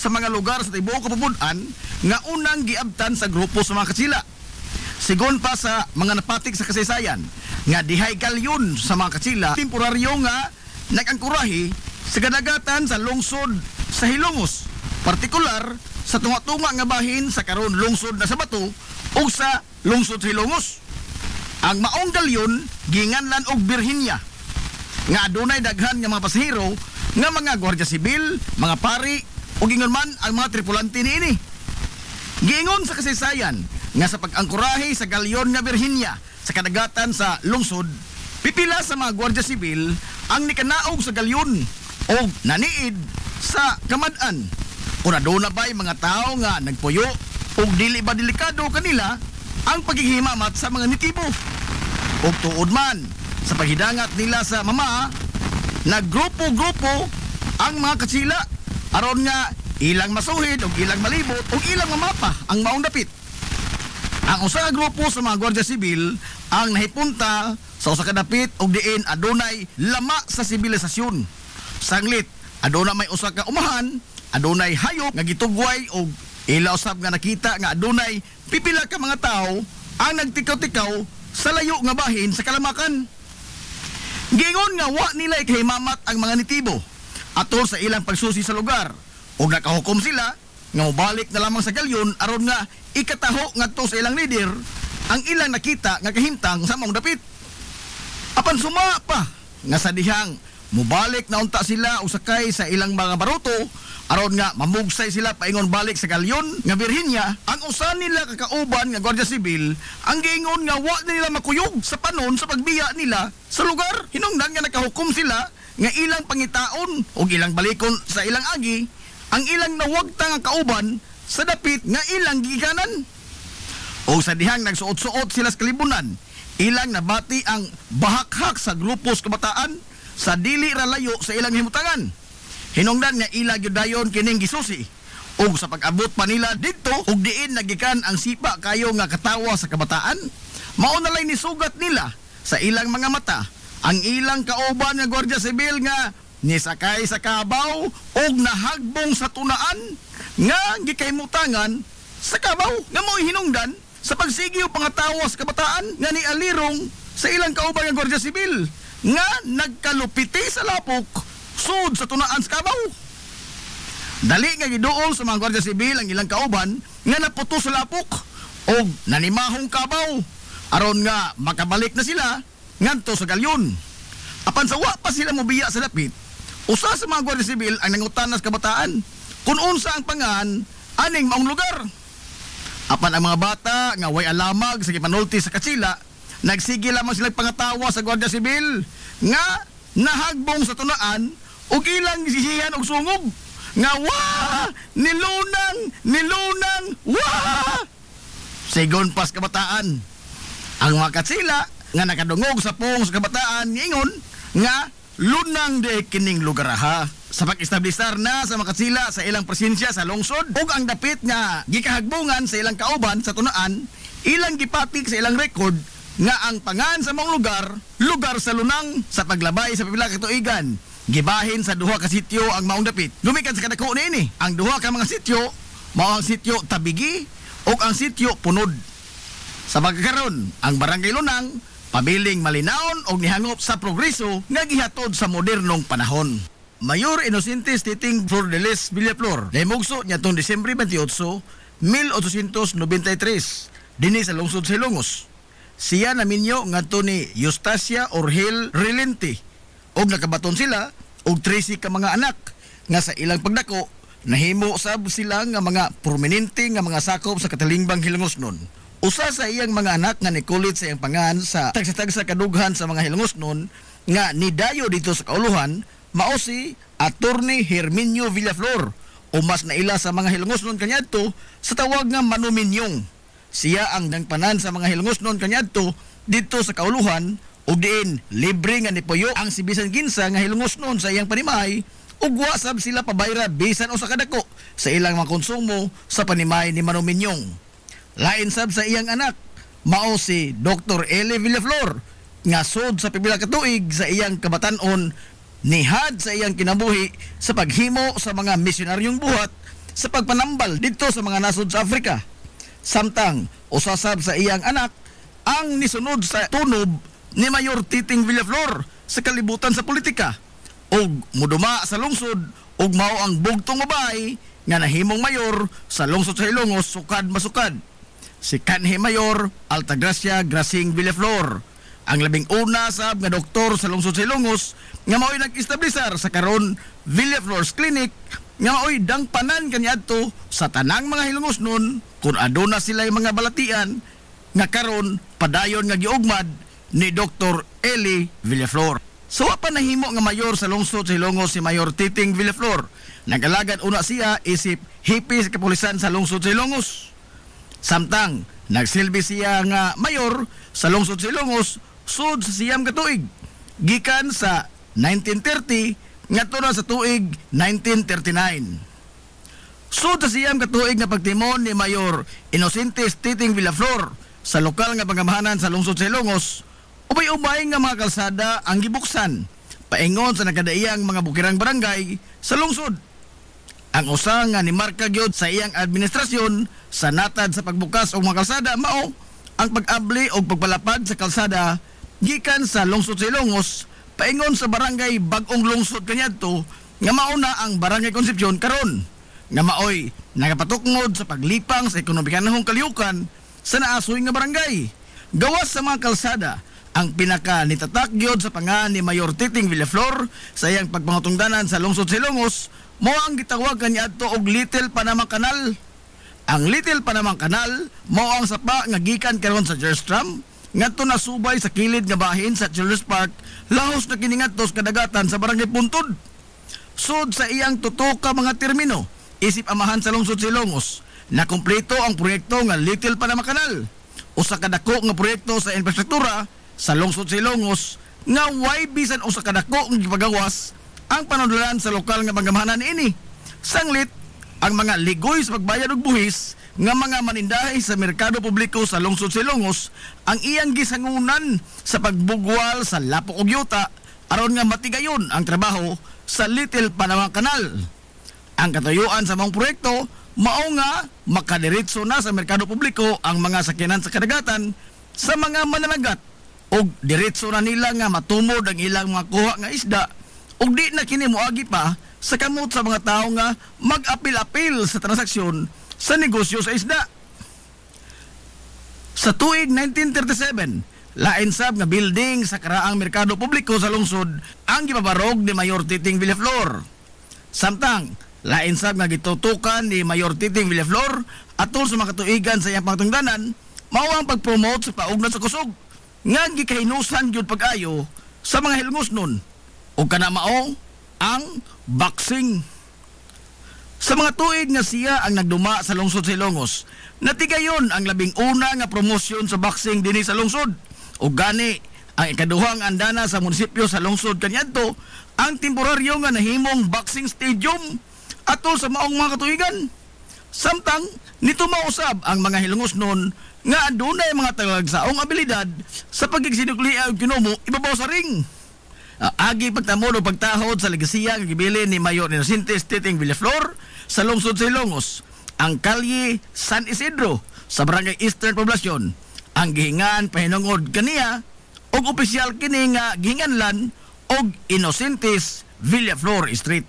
sa mga lugar sa tibuok kapupunan nga unang giabtan sa grupo sa mga katsila. Sigon pa sa mga napatik sa kasaysayan nga dihay kalyon sa mga katsila temporaryo nga nagangkurahi sa kadagatan sa lungsod sa Hilongos, partikular sa tunga-tunga nga bahin sa karon lungsod na sa Bato o sa lungsod sa Hilongos. Ang maong galyon ginganlan og Virginia nga adunay daghan nga mga pasahero nga mga gwardiya sibil, mga pari o gingon man ang mga tripulante niini. Giingon sa kasaysayan nga sa pag-angkurahe sa galyon nga Virginia sa kadagatan sa lungsod, pipila sa mga gwardiya sibil ang nikanaog sa galyon o naniid sa kamad-an. Kung aduna ba'y mga tao nga nagpuyo o dili ba delikado kanila ang paghihimamat sa mga nitibo. O tuod man sa paghidangat nila sa mama, naggrupo-grupo ang mga katsila aron nga ilang masuhid o ilang malibot o ilang mamapa ang maong dapit. Ang usa ka grupo sa mga gwardiya sibil ang nahipunta sa usa ka dapit og diin adunay lama sa sibilisasyon. Sanglit aduna may usa ka umahan, adunay hayop nga gitugway og ila usab nga nakita nga adunay pipila ka mga tao ang nagtikaw-tikaw sa layo nga bahin sa kalamakan. Gingon nga wa nila ikahimamat ang mga nitibo atol sa ilang pagsusi sa lugar ug nakahukom sila nga mobalik na lamang sa galyon aron nga ikataho ngadto sa ilang leader ang ilang nakita nga kahimtang sa maong dapit. Apan suma pa nga sa dihang mobalik na unta sila usakay sa ilang mga baruto aron nga mamugsay sila paingon balik sa galyon nga Virginia, ang usa nila kakauban nga gwardiya sibil ang giingon nga wa nila makuyog sa panon sa pagbiya nila sa lugar. Hinungdan nga nakahukom sila nga ilang pangitaon o ilang balikon sa ilang agi ang ilang nawagta nga kauban sa dapit nga ilang gikanan. O sa dihang nagsuot-suot sila sa kalibunan, ilang nabati ang bahakhak sa grupos kabataan sa dili ra layo sa ilang himutangan. Hinungdan nga ila gyudayon kining gisusi ug sa pag-abot pa nila didto ug diin nagikan ang sipa kayo nga katawa sa kabataan, mao na lay nisugat nila sa ilang mga mata ang ilang kauban nga gwardiya sibil nga nisakay sa kabaw ug nahagbong sa tunaan nga gikaymutangan sa kabaw nga mo'y hinungdan sa pagsigyo pangatawa sa kabataan nga nialirong sa ilang kauban nga gwardiya sibil nga nagkalupiti sa lapok sud sa tunaan sa kabaw. Dali nga giduol sa mga gwardiya sibil ang ilang kauban nga naputo sa lapok o nanimahong kabaw aron nga makabalik na sila ngadto sa galyon. Apan sa wa pa sila mobiya sa dapit, usa sa mga gwardiya sibil ang nangutanas kabataan kung unsa ang pangan aning maong lugar. Apan ang mga bata nga way alamag sa gipanulti sa katsila, nagsige lamang sila pangatawa sa gwardiya sibil nga nahagbong sa tunaan ug ilang gisihan og sungog nga wah nilunang wah. Sigon pas kabataan ang mga katsila nga nakadungog sa pong sa kabataan ingon nga lunang de kining lugar ha. Sa pag-establisar na sa mga katsila sa ilang presensya sa lungsod ug ang dapit nga gikahagbungan sa ilang kauban sa tunaan, ilang gipatik sa ilang record nga ang pangan sa maong lugar sa lunang sa paglabay sa pipila ka tuigan gibahin sa duha ka sityo ang maong dapit. Gumikan sa kadako niini ang duha ka mga sityo mao ang sityo Tabigi ug ang sityo Punod. Sa pagkakaron ang barangay Lunang pabiling malinawon og nihangop sa progreso nga gihatod sa modernong panahon. Mayor Inocentes Titing Flordelis Villaflor nahimugso niadtong Disyembre 28, 1893 dinhi sa lungsod sa Hilongos. Siya naminyo ngadto ni Eustacia Orhel Relente og nakabaton sila og 13 ka mga anak nga sa ilang pagdako nahimo sab sila nga mga prominente nga mga sakop sa Katalingbang Hilongosnon. Usa sa iyang mga anak nga nikulit sa iyang pangan sa tagsa-tagsa kadughan sa mga Hilongosnon nga nidayo dito sa kauluhan mao si Attorney Herminio Villaflor o mas naila sa mga Hilongosnon kaniadto sa tawag nga Manuminyong. Siya ang nagpanan sa mga Hilongosnon kaniadto dito sa kauluhan ug diin libre nga nipuyo ang si bisan kinsa nga Hilongosnon sa iyang panimay ug wa sab sila pabayra bisan usa ka dako sa ilang mga konsumo sa panimay ni Manuminyong. Lain sab sa iyang anak mao si Dr. Eli Villaflor nga sud sa pipila ka tuig sa iyang kabatan-on nihad sa iyang kinabuhi sa paghimo sa mga misyonaryong buhat sa pagpanambal dito sa mga nasod sa Africa. Samtang usasab sa iyang anak ang nisunod sa tunob ni Mayor Titing Villaflor sa kalibutan sa politika og muduma sa lungsod og mao ang bugtong babae nga nahimong mayor sa lungsod sa Ilongos sukad masukad. Si kanhi Mayor Altagracia Gracing Villaflor, ang labing una sab nga doktor sa lungsod sa Ilongos nga mao'y nag-establisar sa karon Villaflor's Clinic nga mao'y dangpanan kaniadto sa tanang mga Hilongosnon kung aduna sila mga balatian nga karon padayon nga giugmad ni Dr. Eli Villaflor. So pa nahimo nga mayor sa lungsod sa Ilongos si Mayor Titing Villaflor. Nag-alagad una siya isip hipi sa kapulisan sa lungsod sa Ilongos. Samtang nagsilbi siya nga mayor sa lungsod sa Ilongos sud sa siyam ka tuig gikan sa 1930 ngadto na sa tuig 1939. Sud sa siyam ka tuig nga pagtimon ni Mayor Inocentes Titing Villaflor sa lokal nga pangamahanan sa lungsod sa Ilongos, ubay-ubay nga mga kalsada ang gibuksan paingon sa nakadaiyang mga bukirang barangay sa lungsod. Ang usa nga ni marka gyud sa iyang administrasyon sa natad sa pagbukas og mga kalsada mao ang pag-abli og pagpalapad sa kalsada gikan sa lungsod sa Ilongos paingon sa barangay Bag-ong Lungsod kaniadto nga mao na ang Barangay Concepcion karon nga maoy nagapatukngod sa paglipang sa ekonomikanhong kalihukan sa naasoy nga barangay. Gawas sa mga kalsada ang pinaka nitatak gyud sa pangan ni Mayor Titing Villaflor sa iyang pagpangutungdanan sa lungsod sa Ilongos mo ang gitawag kaniadto og Little Panama Canal. Ang Little Panama Canal mao ang sapa nga gikan karon sa Jerstram ngadto na subay sa kilid nga bahin sa Children's Park lahos na kini ngadto sa kadagatan sa Barangay Puntod. Sud sa iyang tutok ka mga termino isip amahan sa lungsod sa Ilongos na kumpleto ang proyekto nga Little Panama Canal, usa ka dako nga proyekto sa infrastruktura sa lungsod sa Ilongos nga way bisan usa ka dako nga gipagawas ang panundalan sa lokal nga pangamahanan ini. Sanglit ang mga ligoy sa pagbayad og buhis nga mga manindahay sa merkado publiko sa lungsod sa Ilongos ang iyang gisangunan sa pagbugwal sa lapok og yuta aron nga matigayon ang trabaho sa Little Panama Canal. Ang katayuan sa mga proyekto mao nga makadiretso na sa merkado publiko ang mga sakyanan sa kadagatan sa mga mananagat og diretso na nila nga matumod ang ilang mga kuha nga isda ug di na kini moagi pa sa kamot sa mga tao nga mag-apil-apil sa transaksyon sa negosyo sa isda. Sa tuig 1937, lain sab nga building sa karaang merkado publiko sa lungsod ang gipabarog ni Mayor Titing Villaflor. Samtang lain sab nga gitutukan ni Mayor Titing Villaflor atol sa mga katuigan sa iyang pangtungdanan mao ang pag-promote sa paugna sa kusog nga gikahinusan gyud pag-ayo sa mga Hilongosnon ug kana mao ang boxing. Sa mga tuig nga siya ang nagduma sa lungsod sa Ilongos, natigayon ang labing una nga promosyon sa boxing dinhi sa lungsod. Ug gani ang ikaduhang andana sa munisipyo sa lungsod kaniadto ang temporaryo nga nahimong boxing stadium atol sa maong mga katuigan. Samtang nito mausab ang mga Hilongosnon nga adunay mga talagsaong abilidad sa pagigsinukli og kinumo ibabaw sa ring. Agi pagtamod o pagtahod sa legasiya nga gibilin ni Mayor Inocentes Titing Villaflor sa lungsod sa Ilongos, ang kalye San Isidro sa Barangay Eastern Poblacion ang gihingan pahinungod kaniya og opisyal kini nga gihinganlan og Inocentes Villaflor Street.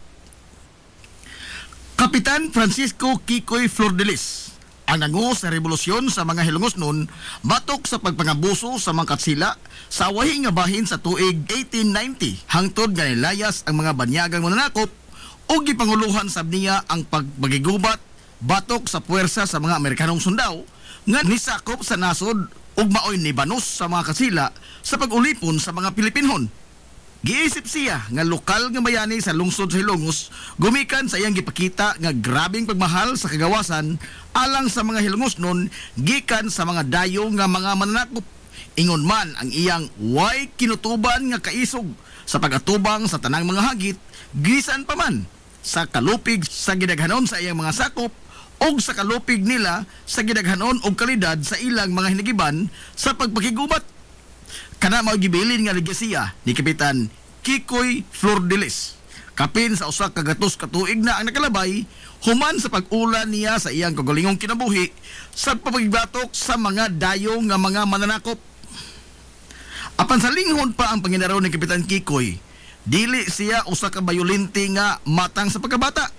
Kapitan Francisco Kikoy Flordelis ang nangu sa revolusyon sa mga Hilongosnon batok sa pagpangabuso sa mga katsila sa wahi nga bahin sa tuig 1890 hangtod nga nilayas ang mga banyagang mananakop o gipanguluhan sab niya ang pagpagigubat batok sa puwersa sa mga Amerikanong sundao nga nisakop sa nasod ug maoy nibanos sa mga katsila sa pag-ulipon sa mga Pilipinhon. Giisip siya nga lokal nga bayani sa lungsod sa Hilongos gumikan sa iyang gipakita nga grabing pagmahal sa kagawasan alang sa mga Hilongosnon gikan sa mga dayo nga mga mananakop. Ingon man ang iyang way kinutuban nga kaisog sa pagatubang sa tanang mga hagit gisan pa man sa kalupig sa gidaghanon sa iyang mga sakop o sa kalupig nila sa gidaghanon o kalidad sa ilang mga hinigiban sa pagpakigubat. Kana mao gibilin nga legasiya ni Kapitan Kikoy Flordelis. Kapin sa usa ka gatos ka tuig na ang nakalabay human sa pag-ulan niya sa iyang kagalingong kinabuhi sa pagbatok sa mga dayo nga mga mananakop. Apan sa linghon pa ang panginaraw ni Kapitan Kikoy, dili siya usa ka bayolente nga matang sa pagkabata.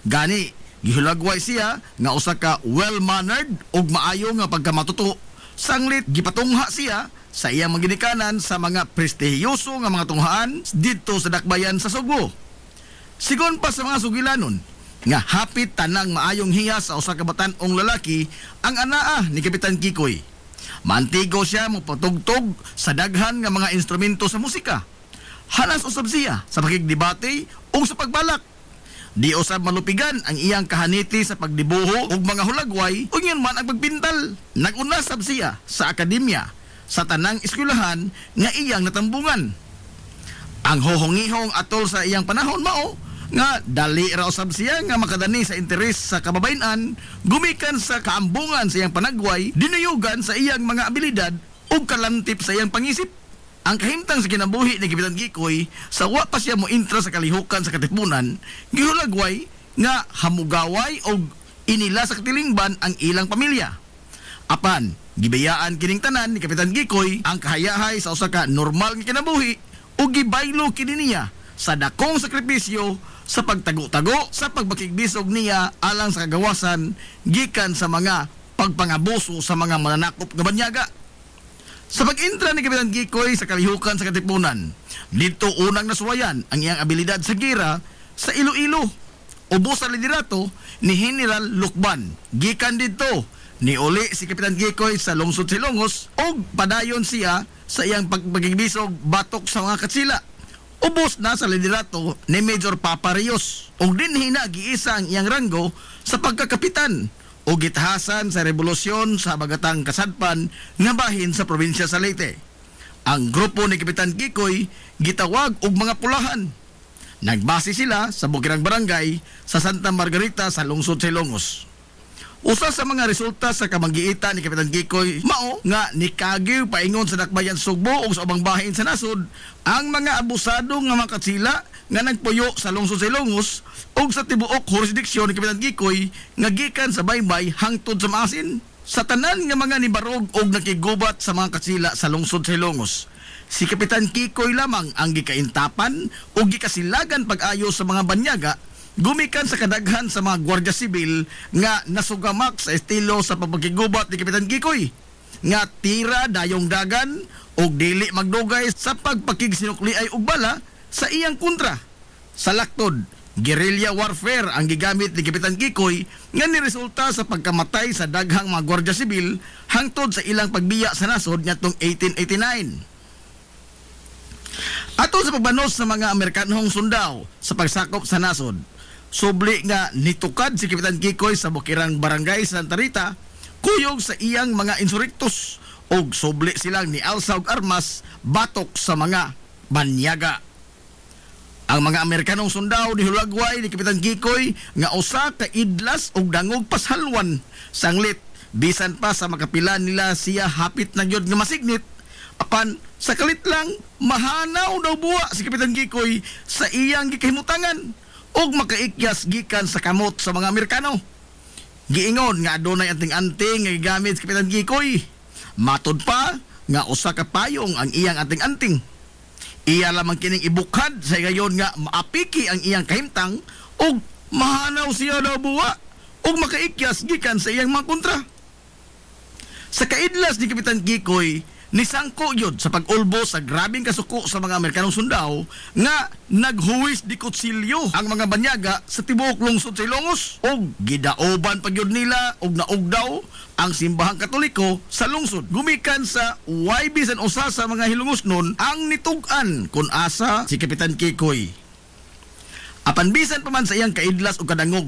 Gani gihulagway siya nga usa ka well-mannered ug maayo nga pagkamatuto. Sanglit gipatungha siya sa iyang maginikanan sa mga prestihiyoso nga mga tunghaan dito sa dakbayan sa Subo. Sigon pa sa mga sugilanon nga hapit tanang maayong hiya sa usa ka batan-ong lalaki ang anaa ni Kapitan Kikoy. Mantigo siya mopatugtog sa daghan nga mga instrumento sa musika. Hanas usab siya sa pakigdebate o sa pagbalak. Di usab malupigan ang iyang kahaniti sa pagdibuho ug mga hulagway ug yun man ang pagpintal. Nagunasab siya sa akademya sa tanang eskwelahan nga iyang natambungan. Ang hohongihong atol sa iyang panahon mao nga dali ra usab siya nga makadani sa interes sa kababayen-an gumikan sa kaambungan sa iyang panagway dinuyugan sa iyang mga abilidad ug kalantip sa iyang pangisip. Ang kahimtang sa kinabuhi ni Kapitan Kikoy sa wa pa siya mointra sa kalihukan sa katipunan gihulagway nga hamugaway og inila sa katilingban ang ilang pamilya. Apan gibayaan kining tanan ni Kapitan Kikoy ang kahayahay sa usa ka normal nga kinabuhi ug gibaylo kini niya sa dakong sakripisyo sa pagtago-tago sa pagbakigbisog niya alang sa kagawasan gikan sa mga pagpangabuso sa mga mananakop nga banyaga. Sa pag-intra ni Kapitan Kikoy sa kalihukan sa katipunan, dito unang nasuwayan ang iyang abilidad sa gira sa Iloilo. Ubos sa liderato ni General Lukban. Gikan dito ni uli si Kapitan Kikoy sa lungsod Silongos o padayon siya sa iyang pagpagigbisog batok sa mga katsila. Ubos na sa liderato ni Major Papa Rios o dinhina giisa ang iyang ranggo sa pagkakapitan o gitahasan sa revolusyon sa Bagatang Kasadpan nga bahin sa probinsya sa Leyte. Ang grupo ni Kapitan Kikoy gitawag og mga pulahan. Nagbase sila sa bukirang barangay sa Santa Margarita sa lungsod Silongos. Usa sa mga resulta sa kamanggiita ni Kapitan Kikoy mao nga nikagiw paingon sa dakbayan Sugbo ug sa ubang bahin sa nasod ang mga abusado nga mga katsila nga nagpuyo sa lungsod Silongos ug sa tibuok jurisdiksyon ni Kapitan Kikoy nga gikan sa baybay hangtod sa maasin. Sa tanan nga mga nibarog ug nakigubat sa mga katsila sa lungsod Silongos, si Kapitan Kikoy lamang ang gikaintapan ug gikasilagan pag-ayo sa mga banyaga gumikan sa kadaghan sa mga gwardiya sibil nga nasugamak sa estilo sa pagpakigubat ni Kapitan Kikoy nga tira dayong dagan ug dili magdugay sa pagpakigsinukliay og bala sa iyang kontra. Sa laktod, guerrilla warfare ang gigamit ni Kapitan Kikoy nga niresulta sa pagkamatay sa daghang mga gwardiya sibil hangtod sa ilang pagbiya sa nasod ngadtong 1889. Atol sa pagbanos sa mga Amerikanhong sundao sa pagsakop sa nasod, subli nga nitukad si Kapitan Kikoy sa bukirang barangay sa Santa Rita, kuyog sa iyang mga insurrectos og subli silang ni alsa og armas batok sa mga banyaga. Ang mga Amerikanong sundao nihulagway ni Kapitan Kikoy nga usa ka idlas og dangog pashalwan. Sanglit bisan pa sa makapila nila siya hapit na gyud nga masignit. Apan sa kalit lang mahanaw daw buwa si Kapitan Kikoy sa iyang gikahimutangan og makaikyas gikan sa kamot sa mga Amerikano. Giingon nga adunay anting-anting nga gigamit si Kapitan Kikoy. Matod pa nga usa ka payong ang iyang anting-anting. Iya lamang kining ibukhad sa gayon nga maapiki ang iyang kahimtang og mahanaw siya daw buwa og makaikyas gikan sa iyang mga kontra. Sa kaidlas ni Kapitan Kikoy nisangko yun sa pag-ulbo sa grabing kasuko sa mga Amerikanong sundao nga naghuwis di kutsilyo ang mga banyaga sa tibuok lungsod Silongos og gidaoban pa gyud nila og naugdaw ang simbahang Katoliko sa lungsod. Gumikan sa way bisan usa sa mga hilungos nun ang nitug-an kun asa si Kapitan Kikoy. Apan bisan pa man sa iyang kaidlas o kadangog,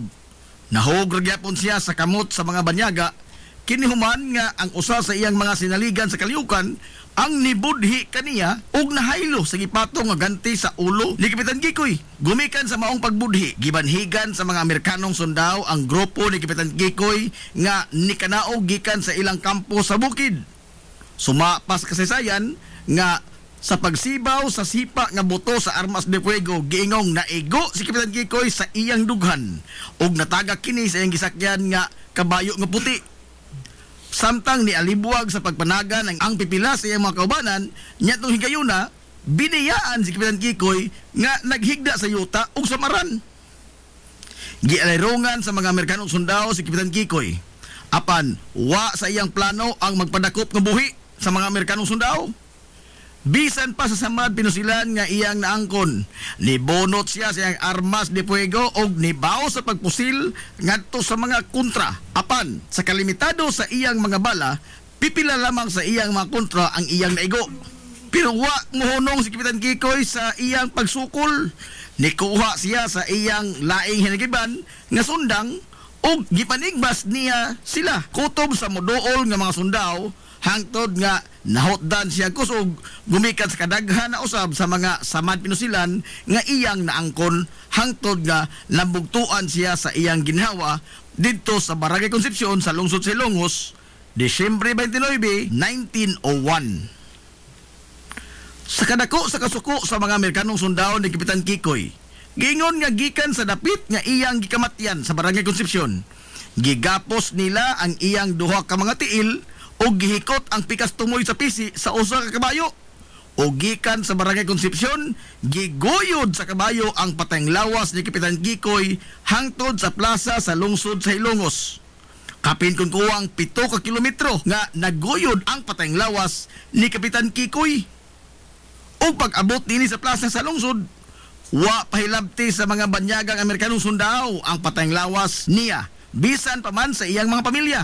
nahog gyapon siya sa kamot sa mga banyaga. Kinihuman nga ang usa sa iyang mga sinaligan sa kaliukan ang nibudhi kaniya og nahaylo sa gipatong nga ganti sa ulo ni Kapitan Kikoy. Gumikan sa maong pagbudhi, gibanhigan sa mga Amerikanong sundao ang grupo ni Kapitan Kikoy nga nikanaog gikan sa ilang kampo sa bukid. Sumapas kasaysayan nga Sa pagsibaw sa sipa nga boto sa armas de fuego, giingong naigo si Kapitan Kikoy sa iyang dughan ug natagak kini sa iyang gisakyan nga kabayo nga puti. Samtang ni alibuag sa pagpanagan ang pipila sa iyang mga kaubanan, nya tong higayuna biniyaan si Kapitan Kikoy nga naghigda sa yuta ug samaran. Gialairongan sa mga Amerikanong sundao si Kapitan Kikoy. Apan wa sa iyang plano ang magpadakop nga buhi sa mga Amerikanong sundao. Bisan pa sa samad pinusilan nga iyang naangkon, nibonot siya sa iyang armas de fuego o nibaw sa pagpusil ngadto sa mga kontra. Apan sa kalimitado sa iyang mga bala, pipila lamang sa iyang mga kontra ang iyang naigo. Pero wa mohunong si Kapitan Kikoy sa iyang pagsukol. Nikuha siya sa iyang laing hinagiban nga sundang o gipanigbas niya sila kutob sa modool nga mga sundao hangtod nga nahotdan siya kusog gumikan sa kadaghan na usab sa mga samad pinusilan nga iyang naangkon hangtod nga nabugtuan siya sa iyang ginhawa didto sa Barangay Concepcion sa lungsod sa Ilongos, Disyembre 29, 1901. Sa kadako sa kasuko sa mga Amerikanong sundao ni Kapitan Kikoy, giingon nga gikan sa dapit nga iyang gikamatyan sa Barangay Concepcion. Gigapos nila ang iyang duha ka mga tiil o gihikot ang pikas tumoy sa pisi sa usa ka kabayo. O gikan sa Barangay Concepcion, giguyod sa kabayo ang patayng lawas ni Kapitan Kikoy hangtod sa plaza sa lungsod sa Ilongos. Kapin kung kuwang 7 ka kilometro nga naguyod ang patayng lawas ni Kapitan Kikoy. O pag-abot nini sa plaza sa lungsod, wa pahilabti sa mga banyagang Amerikanong sundao ang patayng lawas niya, bisan pa man sa iyang mga pamilya.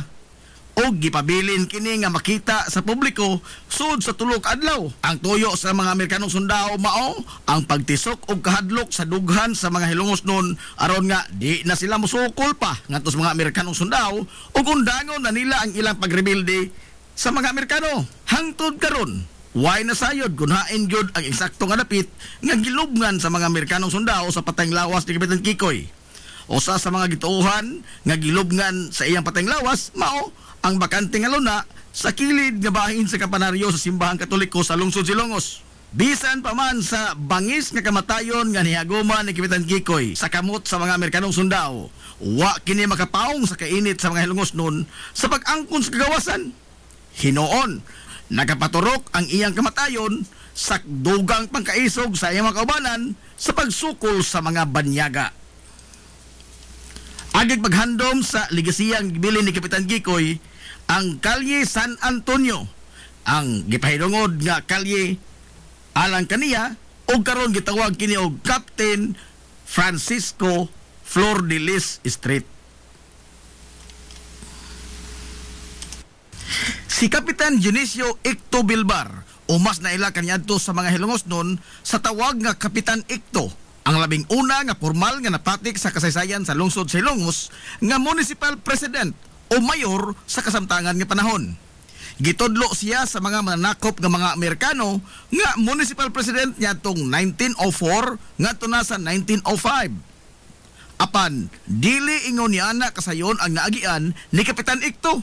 O gipabilin kini nga makita sa publiko sud sa tulok adlaw. Ang tuyo sa mga Amerikanong sundao mao ang pagtisok og kahadlok sa dughan sa mga Hilongos noon aron nga di na sila musukol pa ngadto sa mga Amerikanong sundao ug undangon na nila ang ilang pagrebelde sa mga Amerikano. Hangtod karon way nasayod kung hain gyud ang eksakto nga dapit nga gilubngan sa mga Amerikanong sundao sa patayng lawas ni Kapitan Kikoy. Usa sa mga gituohan nga gilubngan sa iyang patayng lawas mao ang bakante nga luna sa kilid nga bahin sa kampanaryo sa Simbahang Katoliko sa lungsod Ilongos. Bisan pa man sa bangis nga kamatayon nga nihaguma ni Kapitan Kikoy sa kamot sa mga Amerikanong sundao, wa kini makapaong sa kainit sa mga Hilongos noon sa pag-angkon sa kagawasan. Hinoon, nagapaturok ang iyang kamatayon sa dugang pangkaisog sa iyang mga kaubanan sa pagsukol sa mga banyaga. Agig paghandom sa legasiyang gibilin ni Kapitan Kikoy ang Kalye San Antonio, ang gipahilungod nga kalye alang kaniya o karon gitawag kini og Captain Francisco Flor de Lis Street. Si Kapitan Dionisio Icto Bilbar o mas naila kaniadto sa mga Hilongos noon sa tawag nga Kapitan Icto, ang labing una nga formal nga napatik sa kasaysayan sa lungsod sa Ilongos nga municipal president o mayor sa kasamtangan nga panahon. Gitudlo siya sa mga mananakop nga mga Amerikano nga municipal president niya tong 1904 ngadto na sa 1905. Apan dili ingon niya na kasayon ang naagian ni Kapitan Icto.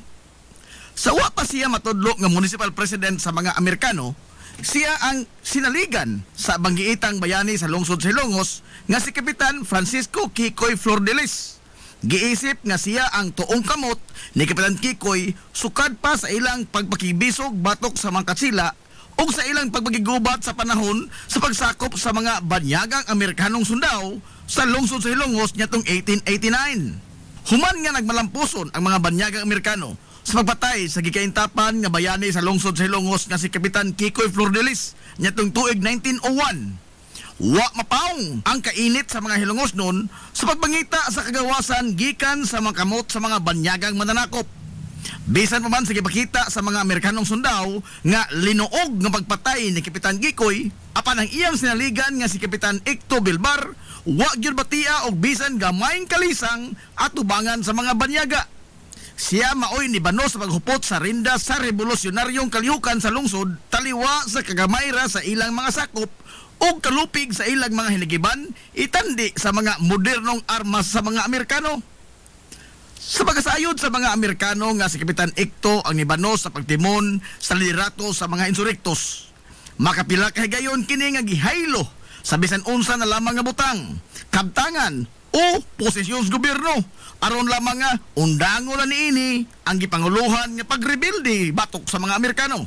Sa wa pa siya matudlo nga municipal president sa mga Amerikano, siya ang sinaligan sa banggiitang bayani sa lungsod sa Ilongos nga si Kapitan Francisco Kikoy Flor de Lis. Giisip nga siya ang tuong kamot ni Kapitan Kikoy sukad pa sa ilang pagpakibisog batok sa mga katsila o sa ilang pagpagigubat sa panahon sa pagsakop sa mga banyagang Amerikanong sundao sa lungsod sa Ilongos nitong 1889. Human nga nagmalampuson ang mga banyagang Amerikano sa pagpatay sa gikaintapan nga bayani sa lungsod sa Ilongos nga si Kapitan Kikoy Flor de Lis nitong tuig 1901. Wa mapaong ang kainit sa mga Hilongos noon sa pagbangita sa kagawasan gikan sa mga kamot sa mga banyagang mananakop. Bisan pa man sa gipakita sa mga Amerikanong sundao nga linuog nga pagpatay ni Kapitan Kikoy, apan ang iyang sinaligan nga si Kapitan Icto Bilbar, wa gyud batia og bisan gamayng kalisang at tubangan sa mga banyaga. Siya maoy ni bano sa paghupot sa rinda sa revolusyonaryong kalihukan sa lungsod taliwa sa kagamayra sa ilang mga sakop o kalupig sa ilang mga hinigiban itandi sa mga modernong armas sa mga Amerikano. Sa pagkasayod sa mga Amerikano nga si Kapitan Icto ang nibano sa pagtimon sa liderato sa mga insurektos. makapila ka higayon kini nga gihaylo sa bisan unsa na lamang nga butang, kabtangan o posisyon sa gobyerno aron lamang nga undango na niini ang gipanguluhan nga pagrebilde batok sa mga Amerikano.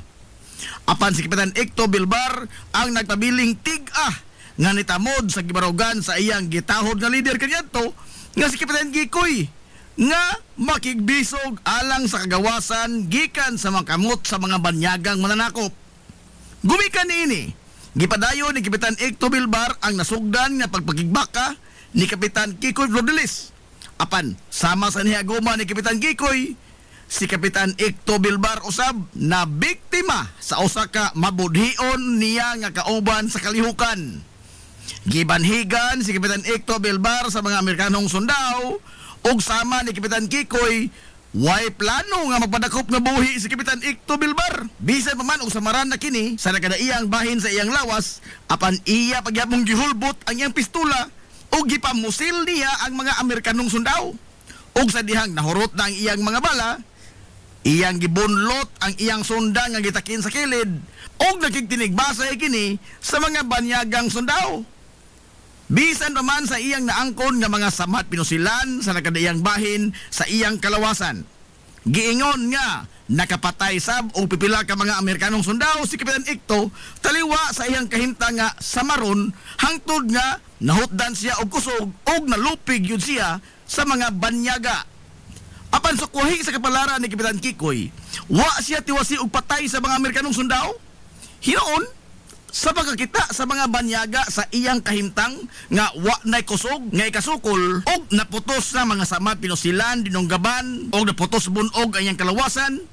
Apan si Kapitan Icto Bilbar ang nagpabiling tig-ah nga nitamod sa gibarugan sa iyang gitahod nga leader kaniadto nga si Kapitan Gikoy nga makigbisog alang sa kagawasan gikan sa mga kamot sa mga banyagang mananakop. Gumikan niini, gipadayon ni Kapitan Icto Bilbar ang nasugdan nga pagpakigbaka ni Kapitan Kikoy Flordelis. Apan sama sa nihaguma ni Kapitan Kikoy, si Kapitan Icto Bilbar usab na biktima sa usa ka mabudhion niya nga kauban sa kalihukan. Gibanhigan si Kapitan Icto Bilbar sa mga Amerikanong sundao ug sama ni Kapitan Kikoy way plano nga magpadakop nga buhi si Kapitan Icto Bilbar. Bisan pa man og samaran na kini sa nakadaiyang bahin sa iyang lawas, apan iya pagyapong gihulbot ang iyang pistola ug gipamusil niya ang mga Amerikanong sundao. Ug sa dihang nahurot na ang iyang mga bala, iyang gibunlot ang iyang sunda nga gitakin sa kilid ug nagkigtinigbasay kini sa mga banyagang sundao. Bisan naman sa iyang naangkon nga mga samat pinusilan sa nakadaiyang bahin sa iyang kalawasan. Giingon nga nakapatay sab o pipila ka mga Amerikanong sundao si Kapitan Icto taliwa sa iyang kahimtang nga samaron hangtod nga nahutdan siya og kusog og nalupig yun siya sa mga banyaga. Apan sukuhi sa kapalaran ni Kapitan Kikoy, wa siya tiwasi og patay sa mga Amerikanong sundao. Hinoon sa pagkakita sa mga banyaga sa iyang kahimtang nga wa nay kusog nga ikasukol og naputos na mga samat pinusilan dinunggaban og naputos bunog ang iyang kalawasan,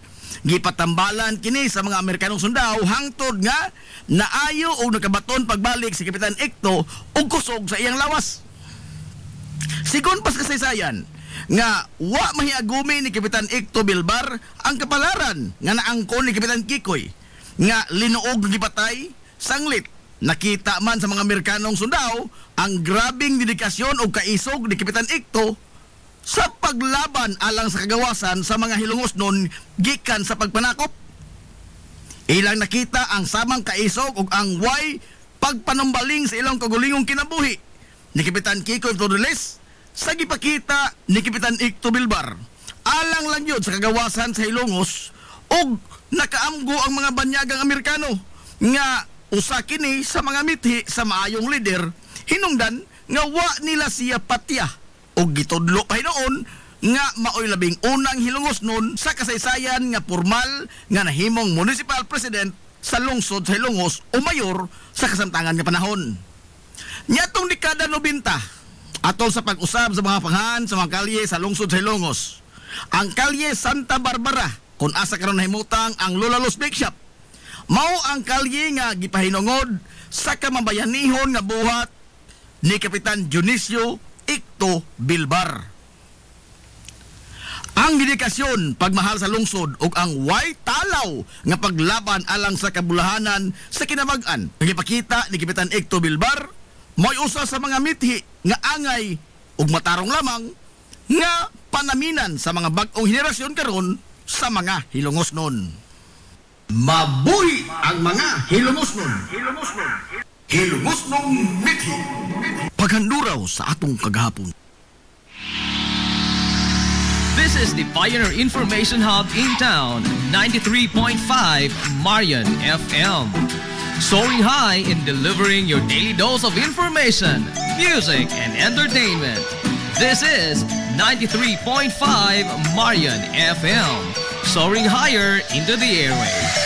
gipatambalan kini sa mga Amerikanong sundao hangtod nga naayo og nakabaton pagbalik si Kapitan Icto og kusog sa iyang lawas. Sigon pas kasaysayan nga wa mahiagumi ni Kapitan Icto Bilbar ang kapalaran nga naangkon ni Kapitan Kikoy nga linuog gipatay. Sanglit, nakita man sa mga Amerikanong sundao ang grabing dedikasyon o kaisog ni Kapitan Icto sa paglaban alang sa kagawasan sa mga hilungos nun gikan sa pagpanakop. Ilang nakita ang samang kaisog o ang way pagpanumbaling sa ilang kagulingong kinabuhi ni Kapitan Kikoy Flordelis sa gipakita ni Kapitan Icto Bilbar. Alang lang yun sa kagawasan sa hilungos o nakaamgo ang mga banyagang Amerikano nga usa kini sa mga mithi sa maayong leader hinungdan nga wa nila siya patya o gitudlo pa hinoon nga maoy labing unang hilungos nun sa kasaysayan nga formal nga nahimong municipal president sa lungsod sa Hilongos o mayor sa kasamtangan nga panahon. Nyatong dekada 90 atol sa pag-usab sa mga panghan sa mga kalye sa lungsod sa Hilongos, ang kalye Santa Barbara kung asa karon nahimutang ang Lolalos Bake Shop mao ang kalye nga gipahinungod sa kamambayanihon nga buhat ni Kapitan Dionisio Icto Bilbar. Ang dedikasyon, pagmahal sa lungsod ug ang way talaw nga paglaban alang sa kabulahanan sa kinabag-an gipakita ni Kapitan Icto Bilbar mo'y usa sa mga mithi nga angay ug matarong lamang nga panaminan sa mga bag-ong henerasyon karon sa mga hilungos nun. Mabuhi ang mga hilungosnon. Hilungosnong mithi. Paghanduraw sa atong kagahapon. This is the Pioneer Information Hub in town, 93.5 Marian FM. Soaring high in delivering your daily dose of information, music, and entertainment. This is 93.5 Marian FM. Soaring higher into the airwaves.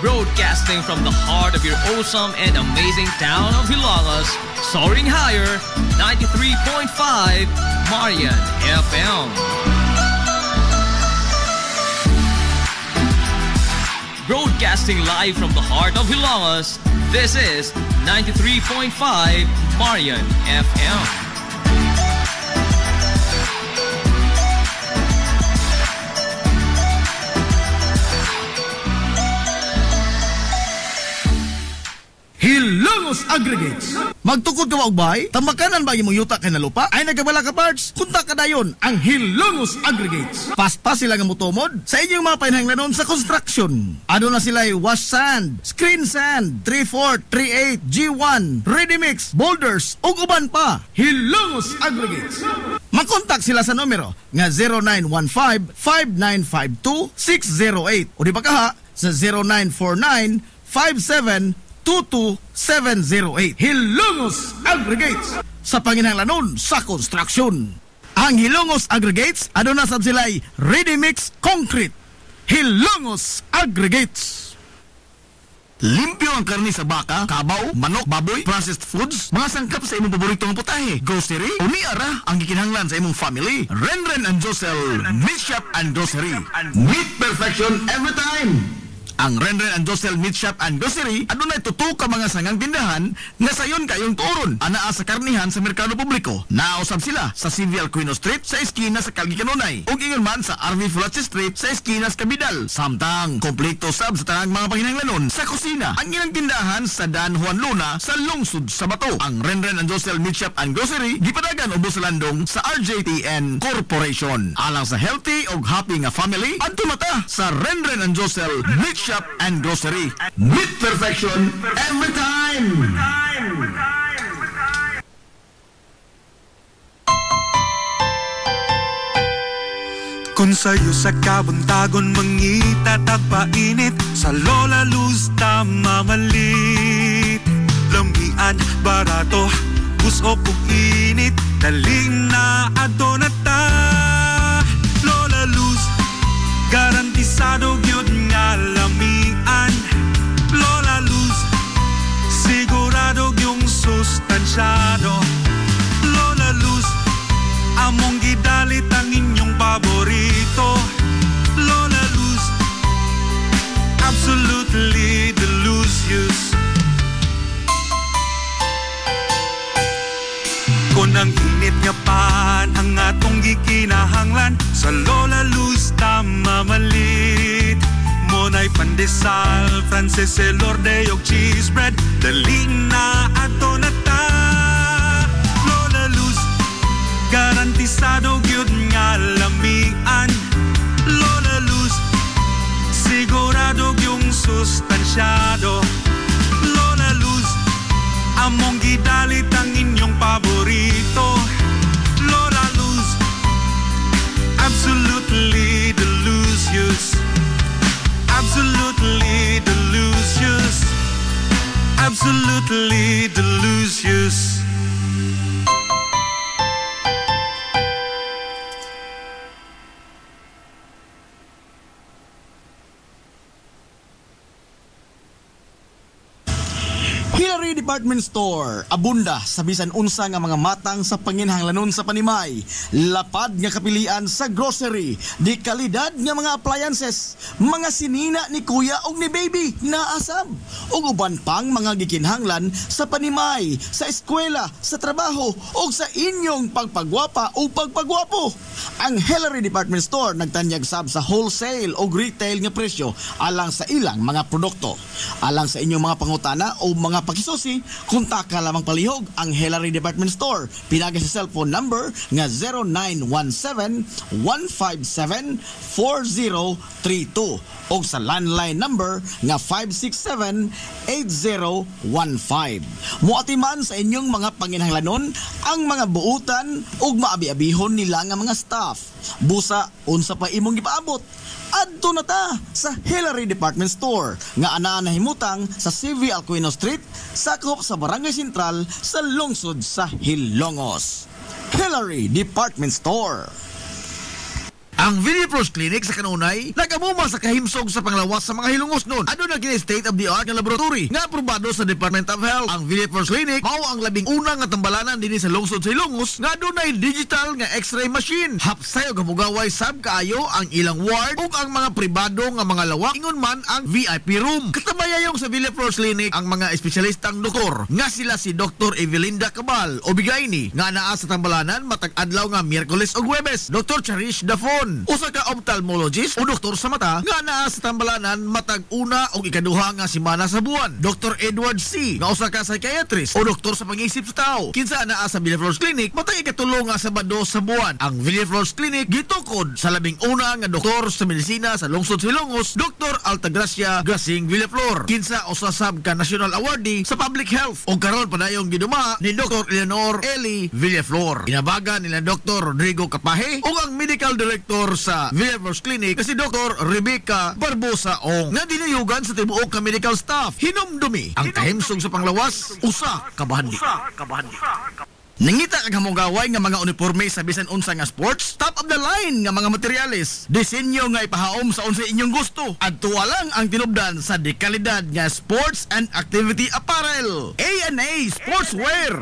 Broadcasting from the heart of your awesome and amazing town of Hilangas, soaring higher, 93.5 Marian FM. Broadcasting live from the heart of Hilangas, this is 93.5 Marian FM. Hilongos Aggregates. Magtukod ka ba og bay? Tamakanan ba imong yuta kay nalupa? Ay nagabala ka parts? Kunta ka dayon ang Hilongos Aggregates. Paspas sila nga motomod sa inyong mga panahanglanon sa construction. Ano na sila wash sand, screen sand, 3/4, 3/8, G1, ready mix, boulders ug uban pa. Hilongos Aggregates. Makontak sila sa numero nga 0915-5952-608 o di ba kaha sa 0949-5722-708. Hilongos Aggregates sa panginahanglanon sa construction. Ang Hilongos Aggregates ano na sab sila'y ready mix concrete. Hilongos Aggregates. Limpyo ang karni sa baka, kabaw, manok, baboy, processed foods, mga sangkap sa imong paboritong putahe, grocery, o niara ang gikinahanglan sa imong family. Renren and Josel Meat Shop and Grocery. Meat perfection every time. Ang Renren and Josel Meat Shop and Grocery adunay tutok ka mga sangang tindahan nga sayon kayong turon anaa sa karnihan sa merkado publiko. Nausab sila sa CV Alcuino Street sa eskina sa Calgary Kanunay ug ingon man sa RV Fulache Street sa eskina sa Cabidal. Samtang kompleto sab sa tanang mga panginahanglanon sa kusina. Ang ilang tindahan sa Dan Juan Luna sa lungsod sa Bato. Ang Renren and Josel Meat Shop and Grocery gipadagan ubos sa landong sa RJTN Corporation. Alang sa healthy ug happy nga family adto mata sa Renren and Josel Meat Shop and Grocery. Meat perfection every time. Kung sa'yo sa kabuntagon mangita tagpainit sa Lola Luz mamalit. Lamian, barato, gusto kong init, daling na ato na ta. Lola Luz, garantisado gyud nga lamian. Lola Luz, sigurado yung sustansyado. Lola Luz, among gidalit ang inyong paborito. Lola Luz, absolutely delicious. Kung ang init nga pan ang atong gikinahanglan sa Lola Luz mamalit. Monay pandesal, Frances elorde og cheese bread, daling na ato na ta. Lola Luz, garantisado gyud nga lamian. Lola Luz, sigurado yung sustansyado. Lola Luz, among gidalit ang inyong paborito. Lola Luz, absolutely delicious. Absolutely delicious. Absolutely delicious. Hillary Department Store, abunda sa bisan unsa nga mga matang sa panginahanglanon sa panimay, lapad nga kapilian sa grocery, di kalidad nga mga appliances, mga sinina ni kuya og ni baby na asab, ug uban pang mga gikinahanglan sa panimay, sa eskwela, sa trabaho ug sa inyong pagpagwapa o pagpagwapo. Ang Hillary Department Store nagtanyag sab sa wholesale o retail nga presyo alang sa ilang mga produkto. Alang sa inyong mga pangutana o mga pakisusi, kontak ka lamang palihog ang Hillary Department Store. Pinagay sa cellphone number nga 0917-157-4032 o sa landline number nga 567-8015. Muatiman sa inyong mga panginahanglanon ang mga buutan ug maabi-abihon nila nga mga staff. Busa, unsa pa imong gipaabot? Adto na ta sa Hillary Department Store nga anaa nahimutang sa CV Alcuino Street, sakop sa Barangay Sentral sa lungsod sa Hilongos. Hillary Department Store. Ang Villapros Clinic sa Kanunay nagamuma sa kahimsog sa panglawas sa mga Hilongos noon. Ano na gina state-of-the-art nga laboratory nga aprobado sa Department of Health. Ang Villapros Clinic mao ang labing unang nga tambalanan dinhi sa lungsod sa Hilongos nga adunay digital nga X-ray machine. Hapsay og hamugaway sab kaayo ang ilang ward ug ang mga pribado nga mga lawak, ingon man ang VIP room. Katabayayong sa Villapros Clinic ang mga espesyalistang doktor nga sila si Dr. Evelinda Cabal o Bigayni nga naa sa tambalanan matag adlaw nga Miyerkules ug Huwebes. Dr. Cherish Dafon Bukidnon. Usa ka ophthalmologist o doktor sa mata nga naa sa Tambalanan matag una o ikaduha nga semana sa buwan. Dr. Edward C. nga usa ka psychiatrist o doktor sa pag-iisip sa tao. Kinsa naa sa Villaflores Clinic matag ikatulo nga Sabado sa buwan. Ang Villaflores Clinic gitukod sa labing una nga doktor sa medisina sa lungsod Silongos, Dr. Altagracia Grasing Villaflor. Kinsa usa sab ka National Awardee sa Public Health o karon padayong giduma ni Dr. Eleanor Eli Villaflor. Inabagan nila Dr. Rodrigo Capahe o ang medical director sa Villaflores Clinic kasi Dr. Rebecca Barbosa o nga dinayugan sa tibuok ka medical staff. Hinumdumi ang kahimsong sa panglawas usa ka bahandi. Nangita kag hamugaway nga mga uniforme sa bisan unsa nga sports, top of the line nga mga materyales, disenyo nga ipahaom sa unsa inyong gusto. Adtuwa lang ang tinubdan sa dekalidad nga sports and activity apparel. A&A Sportswear.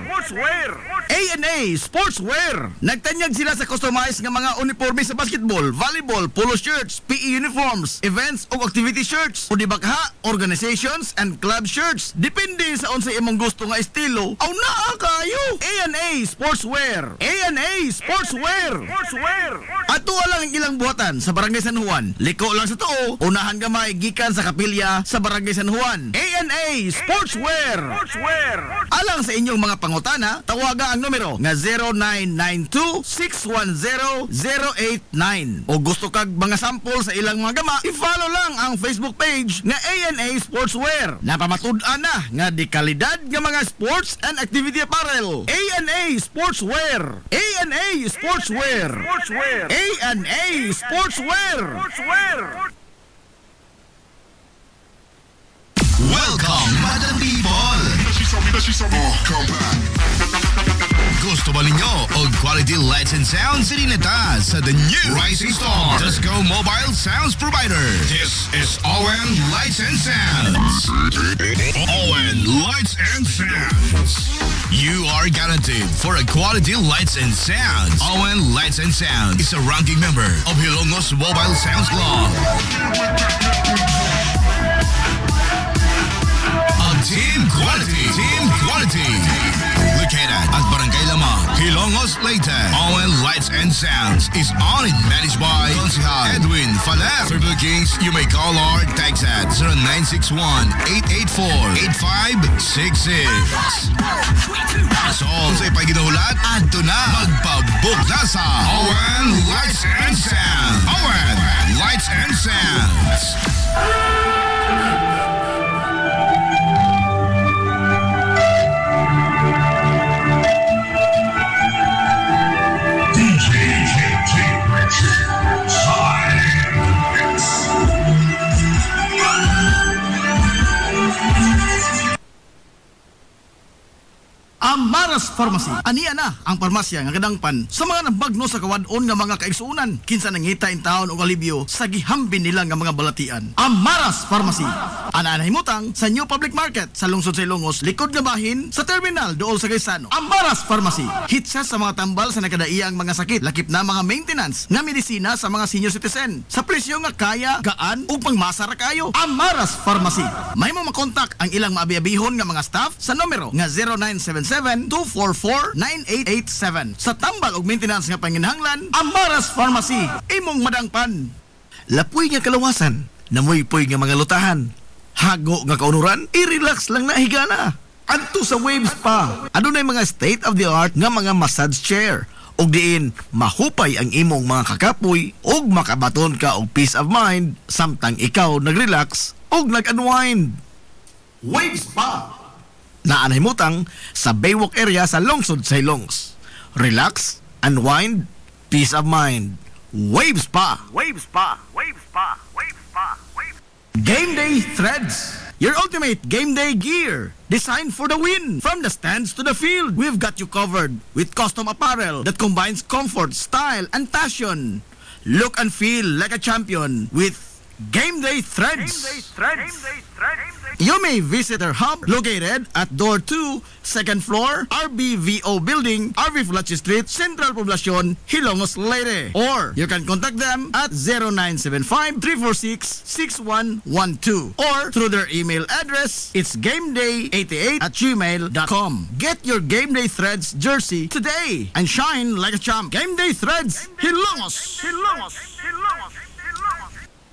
A&A Sportswear. Nagtanyag sila sa customized nga mga uniforme sa basketball, volleyball, polo shirts, PE uniforms, events o activity shirts, o di bakha, organizations and club shirts. Depende sa unsa imong gusto nga estilo. Aw naa kayo. A&A Sportswear. A&A Sportswear. Ato lang ang ilang buhatan sa Barangay San Juan. Liko lang sa tuo, unahan gamay gikan sa kapilya sa Barangay San Juan. A&A Sportswear. Alang sa inyong mga pangutana, tawaga ang numero nga 0992-610-089. O gusto kag mga sample sa ilang mga gama, i-follow lang ang Facebook page nga A&A Sportswear. Napamatud-an na nga di kalidad nga mga sports and activity apparel. A&A Sportswear. A&A Sportswear. A&A Sportswear. Welcome, Madam People! Gusto ba ninyo og quality lights and sounds sinita sa the new Rising Star Disco Mobile Sounds Provider? This is ON Lights and Sounds. ON Lights and Sounds. You are guaranteed for a quality lights and sounds. ON Lights and Sounds is a ranking member of Hilongos Mobile Sounds Club. Team Quality. Located at Barangay Lamang, Hilongos, Leyte. ON Lights and Sounds is owned and managed by Consihal Edwin Faler. For bookings, you may call or text at 0961-884-8566. So, sa ipaginahulat, adto na magpabook na sa ON Lights and Sounds. ON Lights and Sounds. Amaras Pharmacy. Aniya na ang parmasya nga kadangpan sa mga nabagno sa kawadon nga mga kaigsuunan. Kinsa nangita in taon og alibyo sa gihambin nila nga mga balatian. Amaras Pharmacy. Ana himutang sa New Public Market sa lungsod sa Ilongos, likod nga bahin sa terminal dool sa Gaisano. Amaras Pharmacy. Hitsa sa mga tambal sa nakadaiyang mga sakit, lakip na mga maintenance nga medisina sa mga senior citizen. Sa presyo nga kaya, gaan ug pangmasara kayo. Amaras Pharmacy. May mo makontak ang ilang maabi-abihon nga mga staff sa numero nga 0977-244-9887. Sa tambal og maintenance nga panginahanglan, Amaras Pharmacy. Imong madangpan. Lapoy nga kalawasan, namoy-poy nga mga lutahan. Hago nga kaunuran, i-relax lang na higana. Adto sa Waves Spa. Adunay mga state-of-the-art nga mga massage chair. Og diin, mahupay ang imong mga kakapoy og makabaton ka og peace of mind samtang ikaw nag-relax og nag-unwind. Waves Spa. Naanahimutang sa Baywalk area sa lungsod sa Ilongos. Relax, unwind, peace of mind. Waves Spa. Waves Spa. Waves Spa. Waves Spa. Game Day Threads. Your ultimate game day gear. Designed for the win. From the stands to the field, we've got you covered with custom apparel that combines comfort, style, and passion. Look and feel like a champion with Game Day Threads. You may visit our hub located at Door 2, 2nd floor, RBVO Building, RV Fulachi Street, Central Poblacion, Hilongos, Leyte. Or you can contact them at 0975-346-6112 or through their email address, it's gameday88@gmail.com. Get your Game Day Threads jersey today and shine like a champ. Game Day Threads, Hilongos.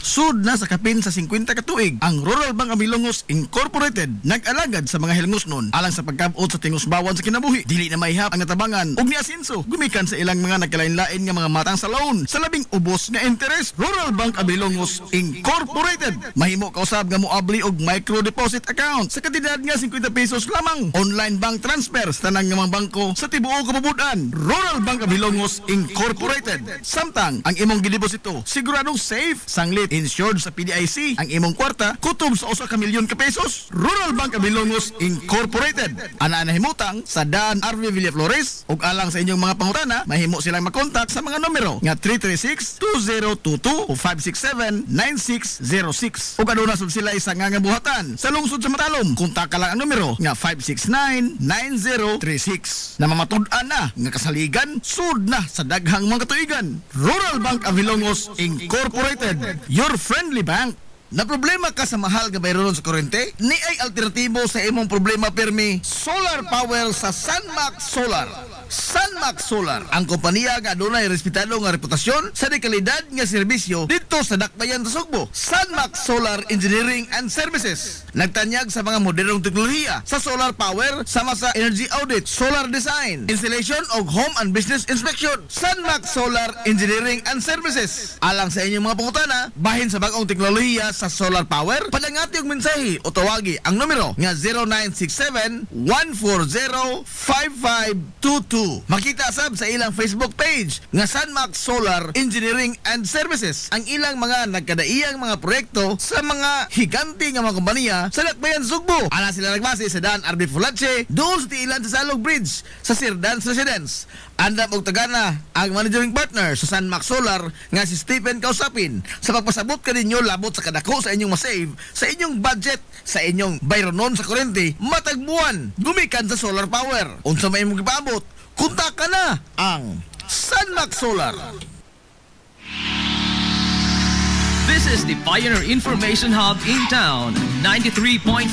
Sud na sa kapin sa 50 katuig, ang Rural Bank of Ilongos Incorporated nag-alagad sa mga hilngosnon alang sa pagkabot sa tingusbawan sa kinabuhi. Dili na mahihap ang natabangan ug niasinso gumikan sa ilang mga nagkalain-lain nga mga matang sa loan sa labing ubos nga interest. Rural Bank of Ilongos Incorporated mahimo kausab nga moabli og micro deposit account sa kantidad nga 50 pesos lamang. Online bank transfer sa tanang nga mga bangko sa tibuok kapubutan. Rural Bank of Ilongos Incorporated. Samtang ang imong gideposito siguradong safe, sanglit, insured sa PDIC ang imong kwarta kutob sa 1 milyon ka pesos. Rural Bank of Ilongos Incorporated. Ana na himutang sa Dan RV Villaflores ug alang sa inyong mga pangutana mahimo silang makontak sa mga numero nga 336-2022 o 567-9606 ug aduna sud sila isa nga buhatan sa lungsod sa Matalom. Kontak ka lang ang numero nga 569-9036. Na mamatud-an na nga kasaligan sud na sa daghang mga katuigan. Rural Bank of Ilongos Incorporated, your friendly bank. Na problema ka sa mahal nga bayronon sa kuryente? Ni ay alternatibo sa imong problema permi solar power sa Sunmax Solar. Sunmax Solar, ang kompanya nga adunay respetado nga reputasyon sa dekalidad nga serbisyo dito sa Dakbayan sa Sugbo. Sunmax Solar Engineering and Services nagtanyag sa mga modernong teknolohiya sa solar power sama sa energy audit, solar design, installation og home and business inspection. Sunmax Solar Engineering and Services alang sa inyong mga pangutana bahin sa bag-ong teknolohiya sa solar power. Padangati og mensahe o tawagi ang numero nga 0967-140-5522. Makita sab sa ilang Facebook page nga Sunmax Solar Engineering and Services ang ilang mga nagkadaiyang mga proyekto sa mga higanti nga mga kompanya sa Dakbayan Sugbo. Ana sila nagbase sa Dan RB Fulache doon sa tiilan sa Salog Bridge sa Sir Dan's Residence. Andam og tagana ang managing partner sa Sunmax Solar nga si Stephen kausapin sa pagpasabot kaninyo labot sa kadako sa inyong masave sa inyong budget sa inyong bayronon sa kuryente matag buwan gumikan sa solar power. Unsa may imong gipaabot, kontak ka na ang Sunmax Solar. This is the Pioneer Information Hub in town, 93.5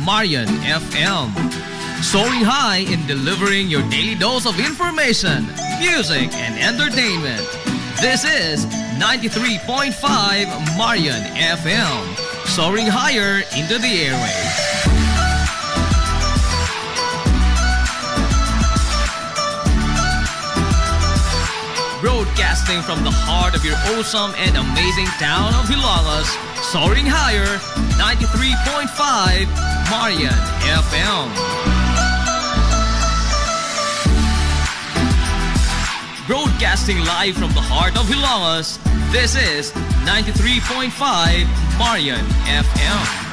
Marian FM. Soaring high in delivering your daily dose of information, music, and entertainment. This is 93.5 Marian FM. Soaring higher into the airwaves. Broadcasting from the heart of your awesome and amazing town of Hilangas, soaring higher, 93.5 Marian FM. Broadcasting live from the heart of Hilangas, this is 93.5 Marian FM.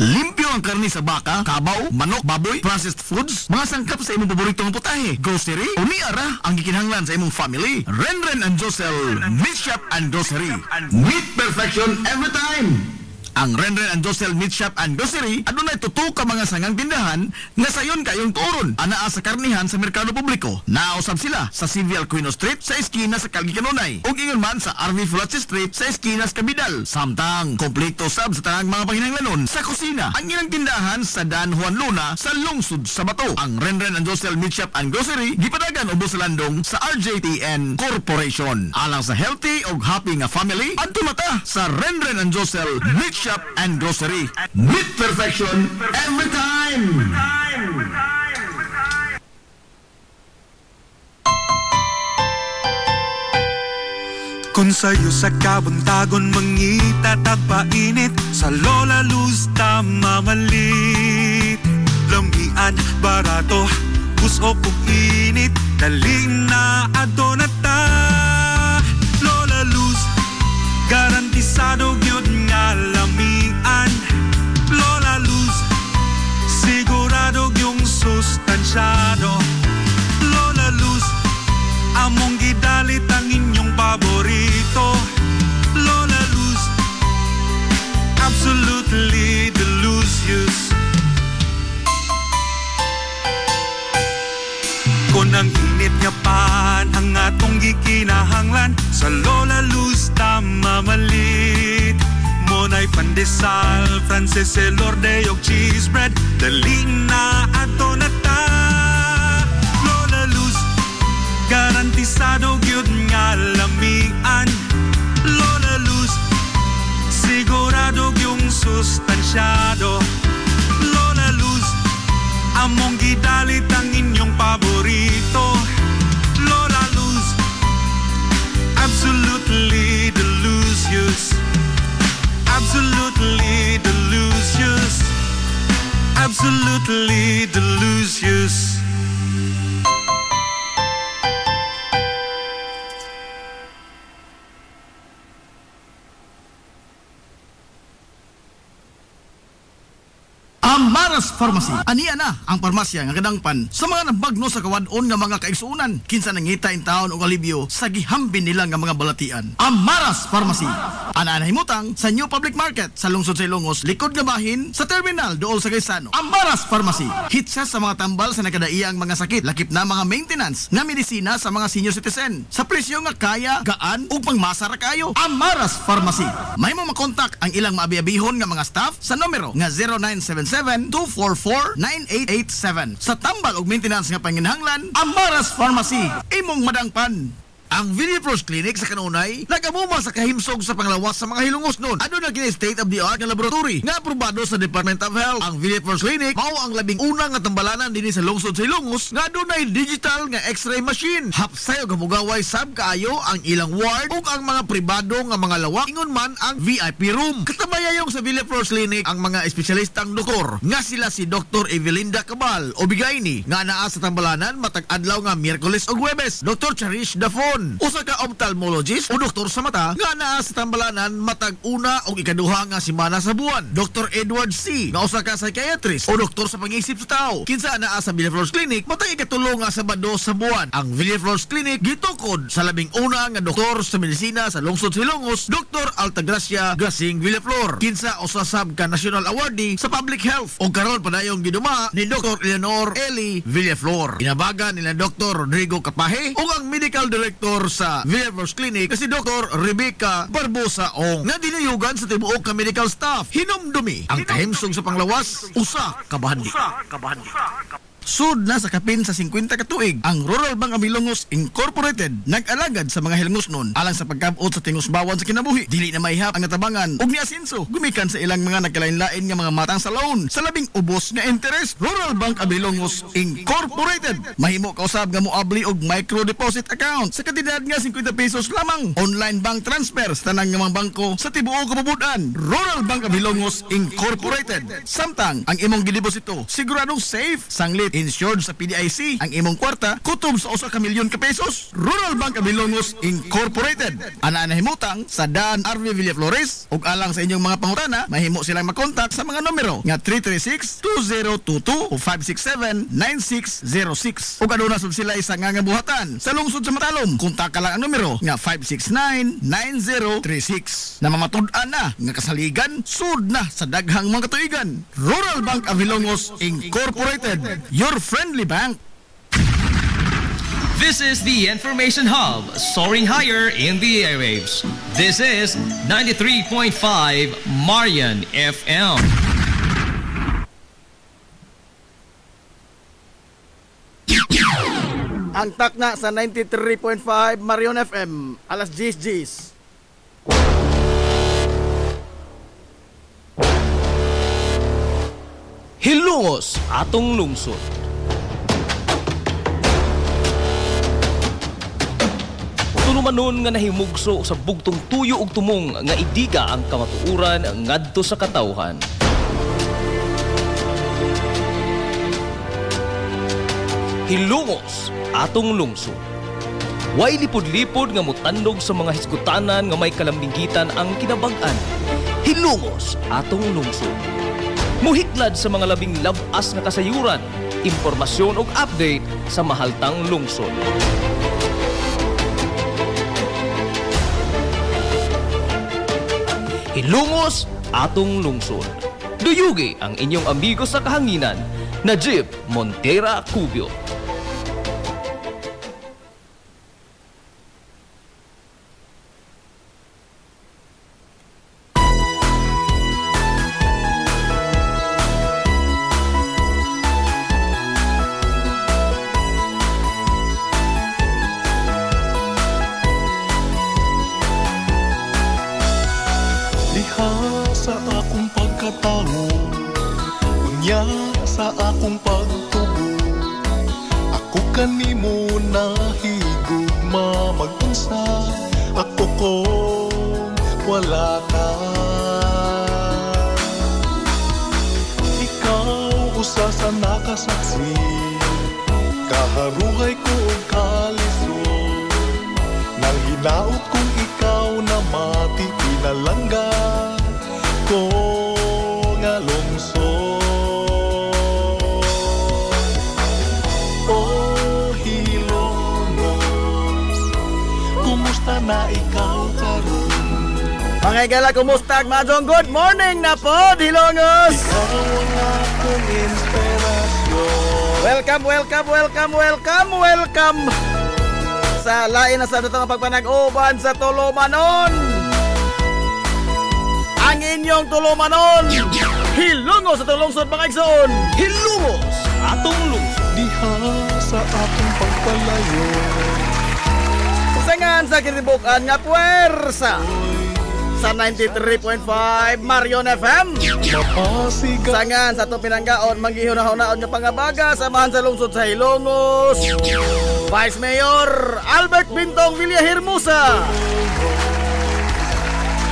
Limpyo ang karni sa baka, kabaw, manok, baboy, processed foods, mga sangkap sa imong paboritong putahe, grocery, o niara ang gikinahanglan sa imong family. Renren and Josel Meat Shop and Grocery. Meat perfection every time. Ang Renren and Josel Meat Shop and Grocery adunay tutok ka mga sangang tindahan nga sayon kayong turon anaa sa karnihan sa merkado publiko. Nausab sila sa Civil Quino Street sa eskina sa Calgary Kanunay ug ingon man sa RV Fulache Street sa eskina sa Kabidal. Samtang kompleto sab sa tanang mga panginahanglanon sa kusina ang ilang tindahan sa Dan Juan Luna sa lungsod sa Bato. Ang Renren and Josel Meat Shop and Grocery gipadagan ubos sa landong sa RJTN Corporation. Alang sa healthy ug happy nga family adto mata sa Renren and Josel Meat Shop and Grocery. Meat perfection every time. Kung sa'yo sa kabuntagon mangita tagpainit sa Lola Luz mamalit. Lamian, barato, gusto kong init, daling na adonata. Lola Luz, garantisado yun nga lamian. Lola Luz, sigurado yung sustansyado. Lola Luz, among gidalit ang inyong paborito. Lola Luz, absolutely delicious. Kung ang init nga pan ang atong gikinahanglan sa Lola Luz mamalit. Mona'y pandesal, Frances elorde og cheese bread. Dali na ato na ta. Lola Luz, garantisado gyud nga lamian. Lola Luz, sigurado yung sustansyado. Lola Luz, among gidalit ang inyong paborito. Lola Luz, absolutely delicious. Absolutely delicious. Absolutely delicious. Amaras Pharmacy. Aniya na ang parmasya nga kadangpan sa mga nabagno sa kawadon nga mga kaigsuunan. Kinsa nangita in taon og alibyo sa gihambin nila nga mga balatian. Amaras Pharmacy. Ana himutang sa New Public Market sa lungsod sa Ilongos, likod nga bahin sa terminal duol sa Gaisano. Amaras Pharmacy. Hitsa sa mga tambal sa nakadaiyang mga sakit, lakip na mga maintenance nga medisina sa mga senior citizen. Sa presyo nga kaya, gaan ug pangmasara kayo. Amaras Pharmacy. May mo makontak ang ilang maabi-abihon nga mga staff sa numero nga 0977-244-9887. Sa tambal og maintenance nga panginahanglan, Amaras Pharmacy. Imong madangpan. Ang Villaflores Clinic sa kanunay nagamuma sa kahimsog sa panglawas sa mga hilungos nun. Ano na kini state of the art nga laboratory nga aprobado sa Department of Health. Ang Villaflores Clinic mao ang labing unang nga tambalanan dinhi sa lungsod sa Hilongos nga adunay digital nga X-ray machine. Hapsay og hamugaway sab kaayo ang ilang ward ug ang mga pribado nga mga lawak ingon man ang VIP room. Katabayayong sa Villaflores Clinic ang mga espesyalistang doktor nga sila si Dr. Evelinda Cabal o Bigayni nga naa sa tambalanan matag adlaw nga Miyerkules ug Huwebes. Dr. Cherish Dafon, usa ka ophthalmologist o doktor sa mata nga naa sa tambalanan matag una o ikaduha nga semana sa buwan. Dr. Edward C. nga usa ka psychiatrist o doktor sa pag-iisip sa tao. Kinsa naa sa Villaflores Clinic matag ikatulo nga Sabado sa buwan. Ang Villaflores Clinic gitukod sa labing una nga doktor sa medisina sa lungsod sa Ilongos, Dr. Altagracia Grasing Villaflor. Kinsa usa sab ka national awardee sa public health o karon padayong giduma ni Dr. Eleanor Eli Villaflor. Inabagan nila Dr. Rodrigo Capahe o ang medical director sa Villaflores Clinic si Dr. Rebecca Barbosa Ong nga dinayugan sa tibuok ka medical staff. Hinumdumi ang kahimsog sa panglawas, usa kabahandi. Sud na sa kapin sa 50 katuig, ang Rural Bank of Ilongos Incorporated nag-alagad sa mga hilongos nun alang sa pagkabot sa tingusbawan sa kinabuhi. Dili na mahihap ang natabangan ug niasinso gumikan sa ilang mga nagkalain-lain nga mga matang sa loan sa labing ubos nga interest. Rural Bank of Ilongos Incorporated mahimo kausab nga moabli og micro deposit account sa kantidad nga 50 pesos lamang. Online bank transfer sa tanang nga mga bangko sa tibuok kapubutan. Rural Bank of Ilongos Incorporated. Samtang ang imong gideposito siguradong safe, sanglit insured sa PDIC ang imong kwarta kutob sa 1 ka milyon ka pesos. Rural Bank of Ilongos Incorporated. Ana himutang sa Dan RV Villaflores ug alang sa inyong mga pangutana mahimo silang makontak sa mga numero nga 336-2022 o 567-9606 ug aduna sub sila isa nga buhatan sa lungsod sa Matalom. Kontak lang ang numero nga 569-9036. Namamatud-an na nga kasaligan sud na sa daghang mga katuigan. Rural Bank of Ilongos Incorporated, your friendly bank. This is the Information Hub, soaring higher in the airwaves. This is 93.5 Marian FM. Ang takna sa 93.5 Marion FM, alas 10:10. Hilongos atong lungsod. Tulumanon nga nahimugso sa bugtong tuyo ug tumong nga idiga ang kamatuuran ngadto sa katawhan. Hilongos atong lungsod. Way lipod-lipod nga mutandog sa mga hisgutanan nga may kalambinggitan ang kinabag-an. Hilongos atong lungsod. Muhiklad sa mga labing labas nga kasayuran, impormasyon ug update sa mahaltang lungsod. Hilongos atong lungsod. Duyugi ang inyong amigo sa kahanginan, Najib Montera Cubio. mag-unsa ako kung wala ka. Ikaw usa sa nakasaksi, kaharuhay ko og kalisod. Nang hinaot kong ikaw na mati, pinalangga ko nga lungsod. Oh Hilongos, kumusta na ikaw karon? Mga igala, kumusta? Madong good morning na po, Hilongos! Ikaw ang akong inspirasyon. Welcome, welcome, welcome, welcome, welcome sa lain na sa datong pagpanag-uban sa Tulumanon. Ang inyong Tulumanon, Hilongos sa tulungsod mga igsoon. Hilongos atong lungsod. Diha sa akong pagpalayo, Sangan sa kinibukan nga puwersa sa 93.5 Marion FM. mapasigan Sangan sa itong pinanggaon, manghihunahon-naon nga pangabaga, samahan sa lungsod sa Hilongos, Vice Mayor Albert Bintong Villahermosa.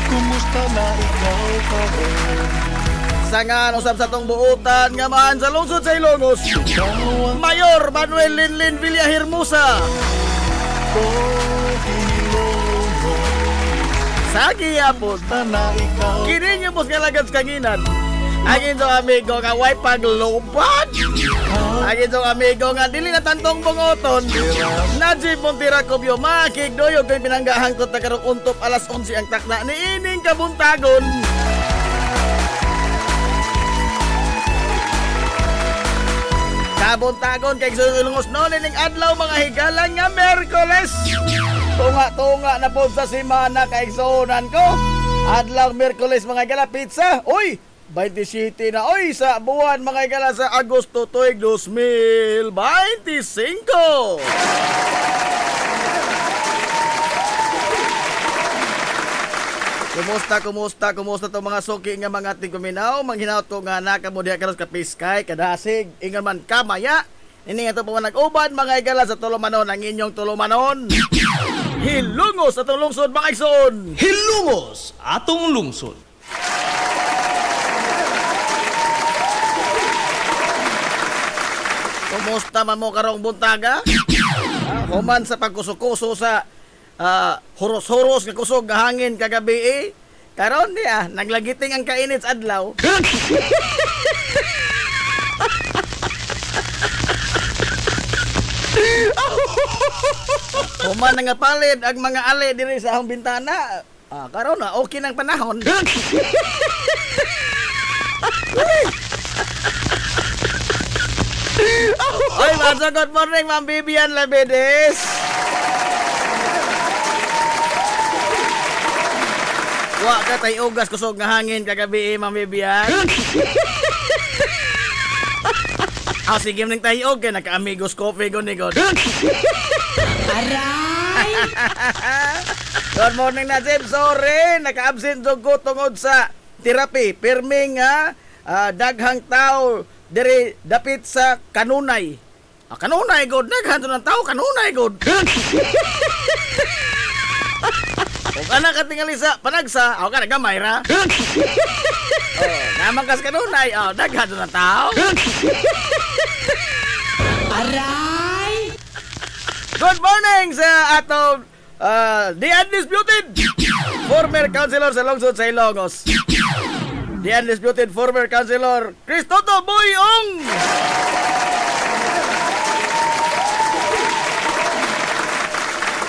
kumusta na ikaw karon? Sangan usab sa itong buutan nga mahan sa lungsod sa Hilongos, Ikaw ang Mayor Manuel Linlin Villahermosa. Sa gihapon, na ikaw. kini niyo po kalagad kanginan. Ang inyong amigo nga way paglupad. Ang inyong amigo nga dili na tantong bungoton. Najib Montira Kubyo, makikdoyo kay pinanggahang ko tagarong untop alas 11 ang takna ni ining kabuntagon. Kabuntagon kay sulungos noon ining adlaw mga higalan nga Merkoles. Tunga-tunga na po sa simana kay igsunan ko. Adlaw Merkoles mga higala, pizza. Uy, 27 na oy sa buwan mga higala sa Agosto tuig 2025. Kumusta to mga suki nga mga ating kuminaw? Manghinaot ko nga nakamo diha karos ka piskay, kadasig, ingon man kamaya. Ini nga to po nag-uban mga higala sa Tulumanon, ang inyong Tulumanon. Hilongos atong lungsod mga igsoon. Hilongos atong lungsod. Kumusta man mo karong buntaga? Human sa pagkuso-kuso sa huros-huros nga kusog nga hangin kagabi karon niya naglagiting ang kainit sa adlaw. Human na nga palid ang mga ali diri sa akong bintana. Karon na okay ng panahon. Ay, Manso, good morning, Ma'am Vivian Labedes. Wa ka tay ugas kusog nga hangin kagabi, Ma'am Vivian. Sige ning tayo kay naka-amigos coffee ko ni God. Aray! Good morning na, Jim. Sorry, naka-absent jud ko tungod sa therapy. Pirming nga daghang tao diri dapit sa kanunay. Kanunay god, naghanto ng tao kanunay god. Kung anak ka tingali sa panagsa, ako ka nagamay ra. Naman kas kanunay, daghanto ng tao. Aray! Good morning sa atong the undisputed former councilor sa lungsod sa Ilongos. The undisputed former councilor Cristoto Boyong.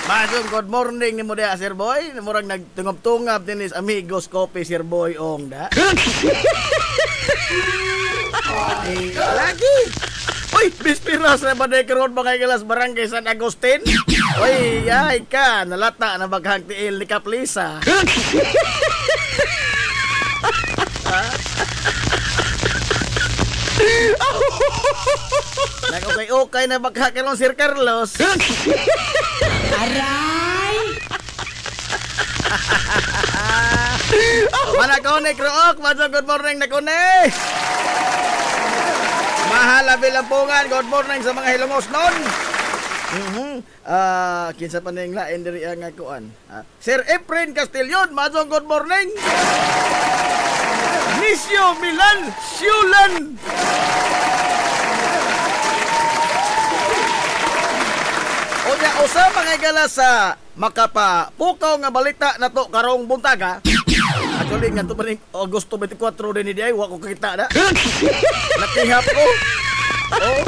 Masong good morning ni mo dia Sir Boy. Murag nagtungab-tungab din is amigos coffee Sir Boy ong da. Lagi. Uy, bispiras na ba na karon mga igalas barangay San Agustin? Uy, yay ka, nalata na baghang tiil ni Kaplisa. Nag-okay na bagha karon Sir Carlos. Aray! Manakone Krook, good morning na kone. Mahal bilang pungan, good morning sa mga Hilongos nun. Kinsa pa ning lain diri ang kuan. Sir Efren Castillon, madong good morning. Nisio Milan Siulan. Unya usa mga igala sa makapapukaw nga balita nato karong buntaga. Actually nga to pa ning Agosto 24 din di ay wa ko kita na. Nakihap ko. Oh.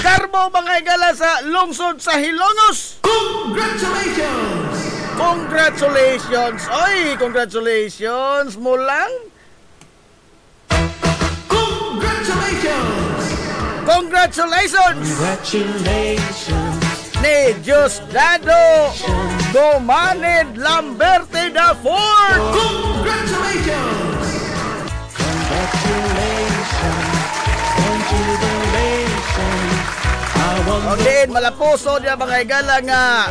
Garbo mga igala sa lungsod sa Hilongos. Congratulations! Congratulations! Oy, congratulations mo lang. Congratulations! Congratulations! Congratulations! Ni Diosdado Domanid Lamberte da Ford. Congratulations! Congratulations! Okay, malapuso niya mga igala nga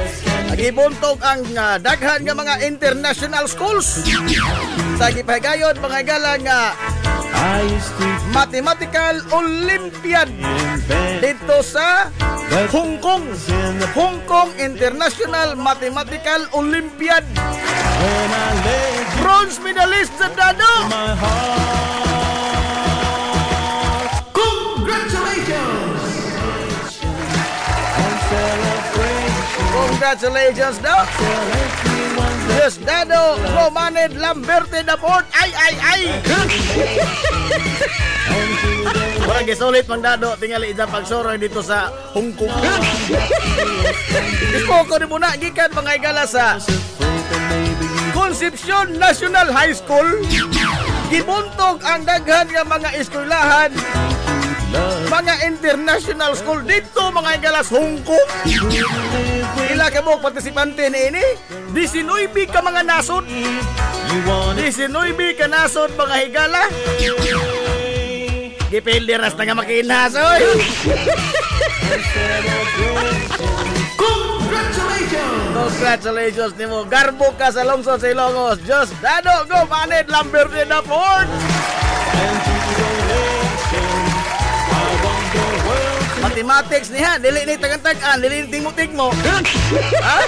nagibuntog ang daghan nga mga international schools. Sa gipahigayon mga igala nga Mathematical Olympiad dito sa Hong Kong. Hong Kong International Mathematical Olympiad. Bronze medalist sa Dado. Congratulations daw. Diosdado Domanid Lamberte da Ford. Ay. Parang gisulit mang Dado tingali sa pagsoroy dito sa Hong Kong. Ispoko ni muna gikan mga igala sa Concepcion National High School. Gibuntog ang daghan nga mga eskwelahan, mga international school dito mga igalas Hong Kong. Ila ka mo partisipante ni ini 19 ka mga nasod. 19 ka nasod mga higala. Gipilderas na nga makinasoy. Congratulations nimo. Garbo ka sa lungsod sa Ilongos. Diosdado Domanid Lamberte da Ford. Mathematics niya, dili ni tagantag-an, dili ni tingmo-tingmo. Ha?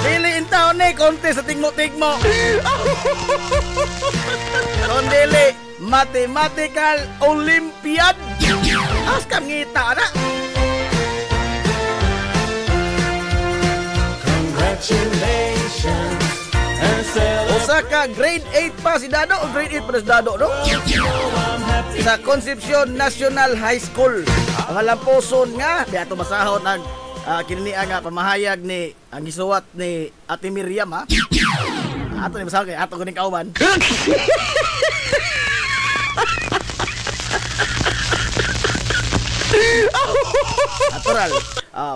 Dili in taon ni konti sa tingmo-tingmo. Kondili Mathematical Olympiad. As kam ngita na. Congratulations and Usa ka grade 8 pa si Dado o grade 8 pa si Dado, no? Sa Concepcion National High School. Ang alamposon nga, di ato masahon ang kininiya nga pamahayag ni ang gisuwat ni Ate Miriam, ha? Ato ni masahon kay ato kuning kauban. Natural.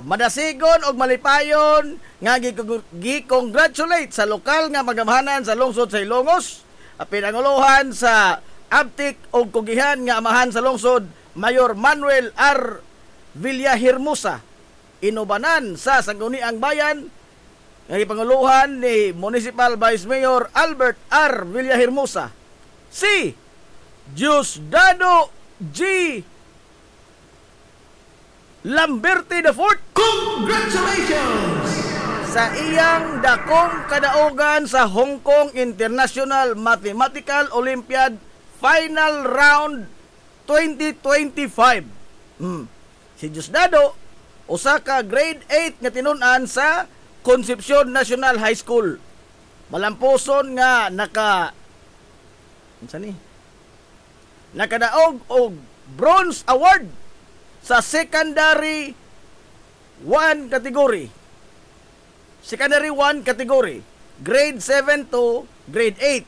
Madasigon og malipayon nga gi-congratulate sa lokal nga magamhanan sa lungsod sa Ilongos. Pinanguluhan sa Abtik og kugihan nga amahan sa lungsod Mayor Manuel R. Villahermosa. Inubanan sa Sangguniang Bayan nga ipanguluhan ni Municipal Vice Mayor Albert R. Villahermosa. Si Diosdado G. Lamberte da Ford. congratulations! Sa iyang dakong kadaugan sa Hong Kong International Mathematical Olympiad Final Round 2025. Si Diosdado usa ka grade 8 nga tinun-an sa Concepcion National High School. Malamposon nga nakadaog og bronze award sa secondary 1 category. Secondary 1 category, grade 7 to grade 8.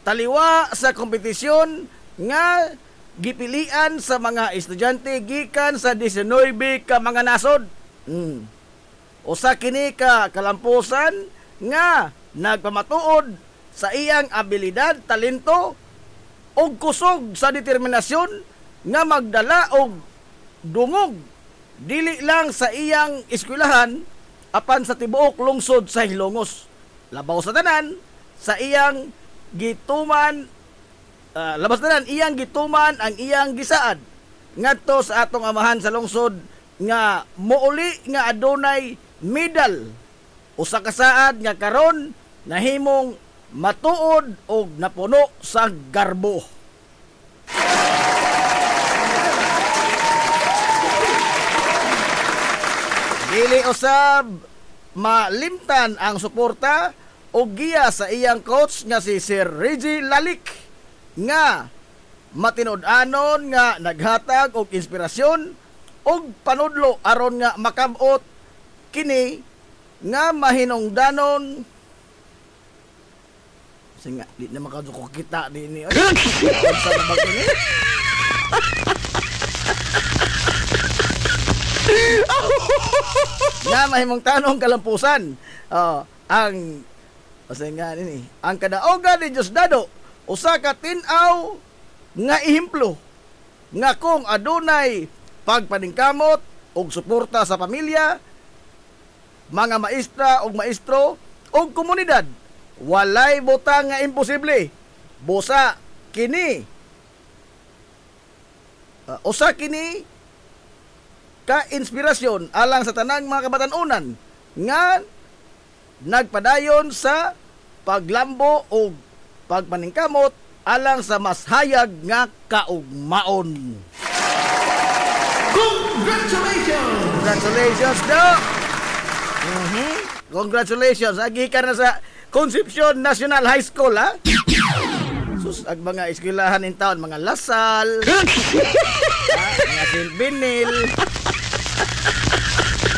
Taliwa sa kompetisyon nga gipilian sa mga estudyante gikan sa 19 ka mga nasod. Usa kini ka kalampusan nga nagpamatuod sa iyang abilidad, talento ug kusog sa determinasyon nga magdala og dungog dili lang sa iyang eskwelahan apan sa tibuok lungsod sa Hilongos. Labaw sa tanan sa iyang gituman labas tanan iyang gituman ang iyang gisaad ngadto sa atong amahan sa lungsod nga muuli nga adunay medal usa ka saad nga karon nahimong matuod og napuno sa garbo. Dili usab malimtan ang suporta o giya sa iyang coach nga si Sir Reggie Lalick nga matinud-anon nga naghatag og inspirasyon og panudlo aron nga makabot kini nga mahinungdanon singa di na makaduko kita dinhi ay sa ba kini nga mahimong tanong kalampusan ang singa nini ang kadaoga ni Diosdado usa ka tin-aw nga ehemplo nga kung adunay pagpaningkamot og suporta sa pamilya, mga maestra og maestro og komunidad, walay butang nga imposible. Busa kini usa kini ka inspirasyon alang sa tanang mga kabatan-unan nga nagpadayon sa paglambo og pagpaningkamot alang sa mas hayag nga kaugmaon. Congratulations! Congratulations, do! Congratulations. Agi ka na sa Concepcion National High School, ha? Sus, ag mga eskwelahan in town, mga Lasal, mga St. Benil,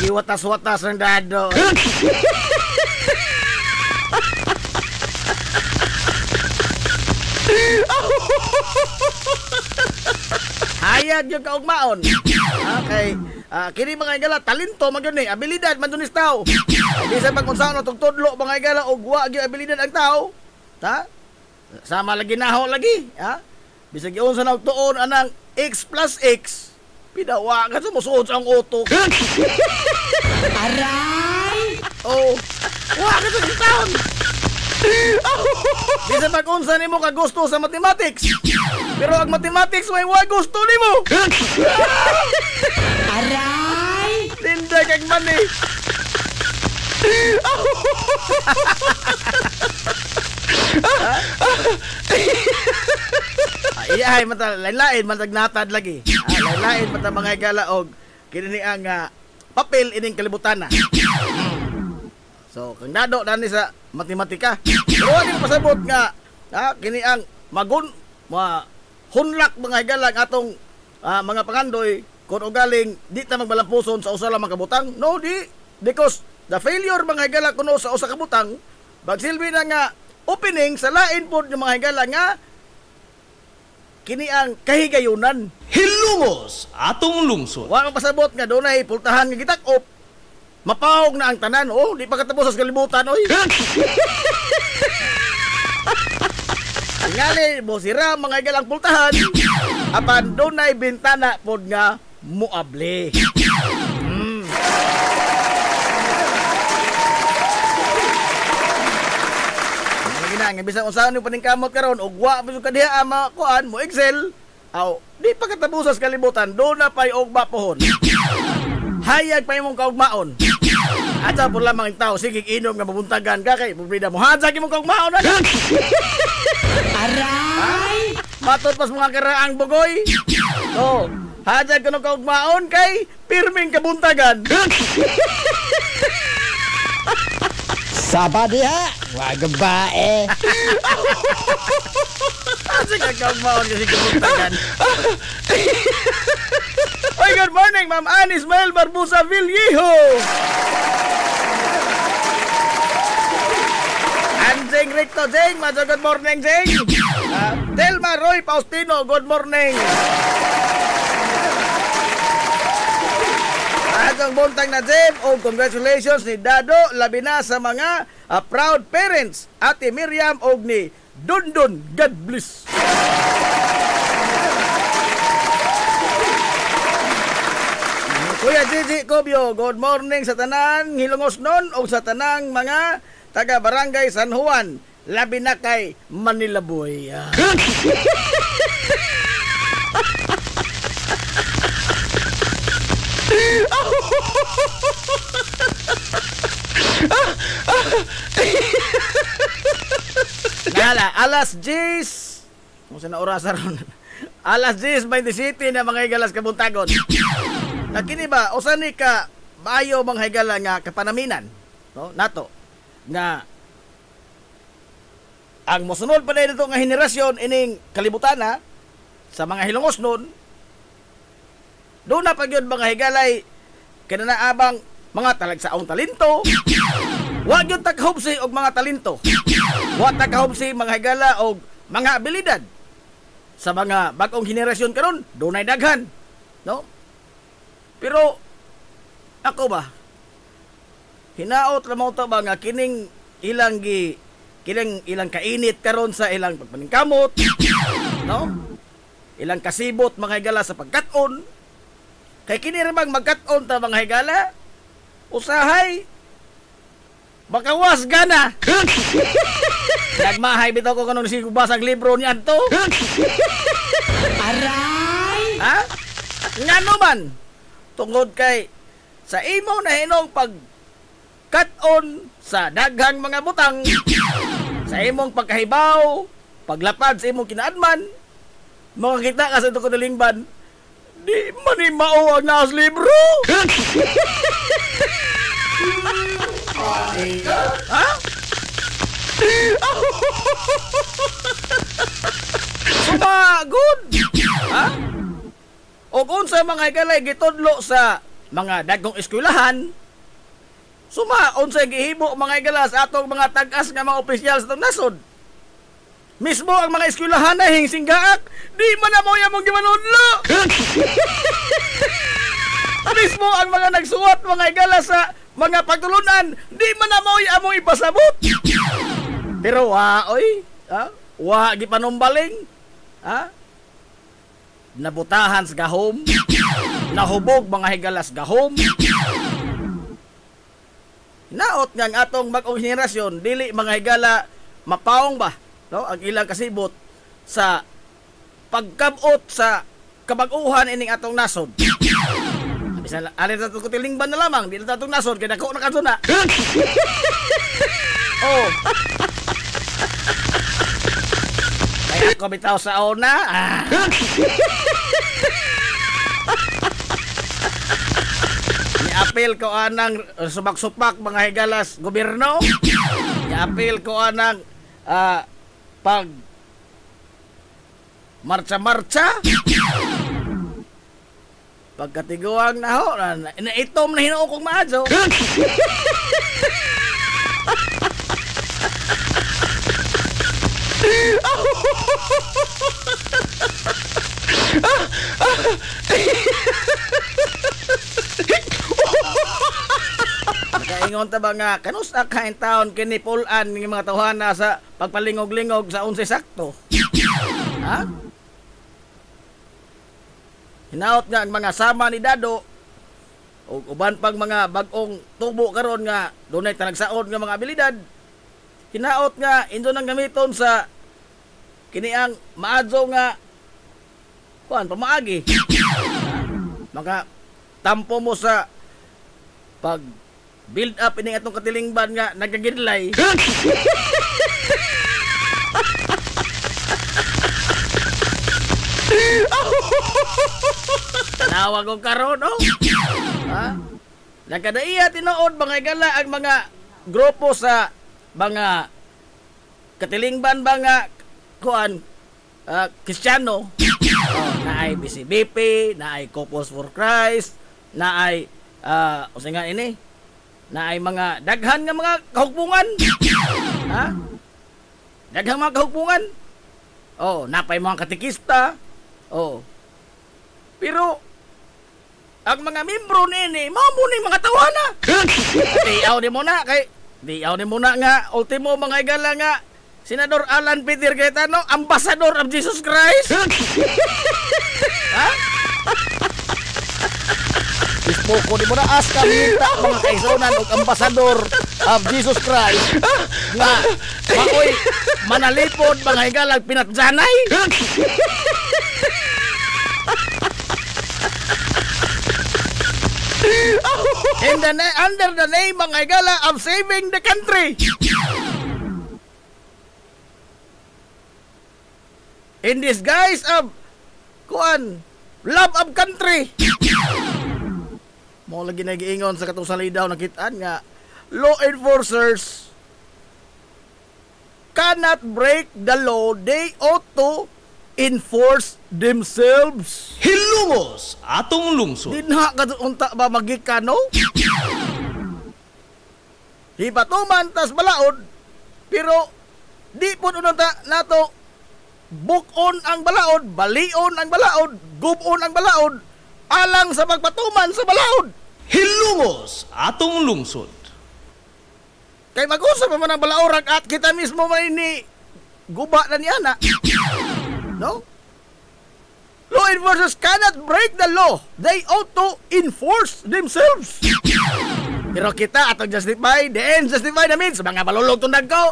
iwatas-watas ng dado. Hayag yung kaugmaon. Okay. Kini mga igala talento man gyud ni, abilidad man dunis tao. Di sa pagkunsaon og tudlo mga igala og wa gyud abilidad ang tao. Ha? Sama lagi naho lagi, ha? Bisag giun sa nagtuon anang x plus x. Pidawa ka sa musuod sa ang utok. Aray! Oh. Wa ka sa taon. Bisa pag-unsa nimo ka gusto sa mathematics. Pero ang mathematics may wa gusto nimo. Aray! Linda kag mani. Iyahay mata lain-lain matag natad lagi. Lain-lain mata mga igala og kini ang papel ining kalibutan na. So, kung nado na ni sa matematika, pero ano pasabot nga, kini ang hunlak mga higalang atong mga pangandoy, kung ugaling di ta magbalampuson sa usa lang makabutang, no, di. Because the failure mga higalang kuno sa usa kabutang, bagsilbi na nga opening sa lain po yung mga higalang nga, kini ang kahigayunan. Hilumos atong lungsod. Wa pasabot nga doon ay pultahan nga gitak-op, mapawag na ang tanan. Oh, di pa katapos sa kalibutan, oy. Tingali, bosira, mga igalang pultahan. Apan, doon ay bintana po nga muable. Nga bisang usahan yung paningkamot karon og wa biso kadiha ama kuan mo Excel. Aw, di pa katapos sa kalibutan, doon na pay og bapohon. Hayag pa imong kaugmaon. Ata po lamang ang tao, sige inom nga mabuntagan ka kay problema mo. Hadzag imong kaugmaon na. Aray! Matot pas mga karaang bugoy. Oh, hadzag ka ng kaugmaon kay pirming kabuntagan. Sabadiha, wag bae. Hadzag ka kaugmaon kasi kabuntagan. Oy, good morning, Ma'am Anne Ismael Barbusa Villejo. Anjing Ricto Jing, madyo good morning, Jing. Telma Roy Faustino, good morning. Adjong buntang na Jim, congratulations ni Dado, labi na sa mga proud parents, Ate Miriam og ni Dundun, God bless. Kuya Gigi Cobio, good morning sa tanang Hilongosnon o sa tanang mga taga Barangay San Juan, labi na kay Manila Boy. Nala, alas 10. Kung saan na oras ron. Alas 10:27 na mga higalas kabuntagon. Nakini ba usa ni ka maayo mga higala nga kapanaminan, no? Nato nga ang mosunod pa dito nga henerasyon ining kalibutan na sa mga hilongos nun. Doon na pag yun mga higalay kinanaabang mga talagsaong talento. Huwag yun takahubsi og mga talento. Huwag takahubsi mga higala og mga abilidad. Sa mga bagong henerasyon karon, doon ay daghan. No? Pero, ako ba? Hinaot lamang ito ba nga kining ilang kainit karon sa ilang pagpaningkamot. No? Ilang kasibot mga higala sa pagkaton. Kay kini rin magkaton ta mga higala, usahay, makawas gana. Nagmahay bitaw ko kanong basag libro niyan to. Aray! Ha? Nga naman, tungod kay sa imo na hinong pag-cut-on sa daghang mga butang, sa imong pagkahibaw, paglapad sa imong kinaadman, makakita ka sa ito kunalingban, di manimao ang naas libro. Ha? Sumagod! Ha? O kung sa mga higalay gitudlo sa mga dagkong eskwelahan, sumaon sa gihibo mga higala sa atong mga tag-as nga mga opisyal sa itong nasod. Mismo ang mga eskwelahan na hingsinggaak, di man na mo mong gimanudlo! Mismo ang mga nagsuwat mga higala sa mga pagtulunan, di man na mo ipasabot! Pero oy, ha? Gipanumbaling, ha? Nabutahan sa gahom, nahubog mga higalas gahom. Naot nga ang atong bagong henerasyon, dili mga higala mapaong ba, no? Ang ilang kasibot sa pagkabot sa kabag-uhan ining atong nasod. Bisan alin sa kutilingban na lamang, dili ta atong nasod kay dako na kaduna. Oh. Kaya ako bitaw sa una. Ni-appeal ko anang sumak-supak mga higalas gobyerno. Ni-appeal ko anang pag marcha-marcha. Pagkatiguang na ho, itom na hinuo kong maadso. Nakaingon ta ba nga kanusa kain taon kini pulan ng mga tawhana sa pagpalingog-lingog sa 11 sakto. Ha? Hinaot nga ang mga sama ni Dado o uban pang mga bagong tubo karon nga dunay talagsaon nga mga abilidad. Hinaot nga indo nang gamiton sa kiniang maadso nga kuan pamaagi. Maka tampo mo sa pag build up ining atong katilingban nga nagagidlay. Tanawa ko karon no? Ha? Nagkadaiya tinuod mga higala ang mga grupo sa mga katilingban ba nga kuan Kristiyano. Naay BCBP, naay Couples for Christ, naay usa nga ini, naay mga daghan nga mga kahugpungan. Ha? Daghang mga kahugpungan. Oh, napay mga katikista. Oh. Pero ang mga membro nini mao mo ning mga tawana. Diaw ni mo na kay diaw ni mo na nga ultimo mga higala nga Senador Alan Peter Cayetano, Ambassador of Jesus Christ. Ha? Ispoko di mo na aska minta mga kaisonan og Ambassador of Jesus Christ. Nga maoy manalipod mga higalag pinatjanay. Under the name, mga igala, of saving the country. In disguise of love of country. Mo lagi nagiingon sa katong salidaw nakitaan nga law enforcers cannot break the law, they ought to enforce themselves. Hilumos atong lungsod. Dinha ka unta ba magikano? Hipatuman tas balaod, pero di po unta nato bukon ang balaod, balion ang balaod, gubon ang balaod, alang sa pagpatuman sa balaod. Hilumos atong lungsod. Kay mag-usap man ang balaoran at kita mismo man ni guba na niya na. No? Law enforcers cannot break the law. They ought to enforce themselves. Pero kita atong justify, the end justify namin sa mga balulog tundag ko.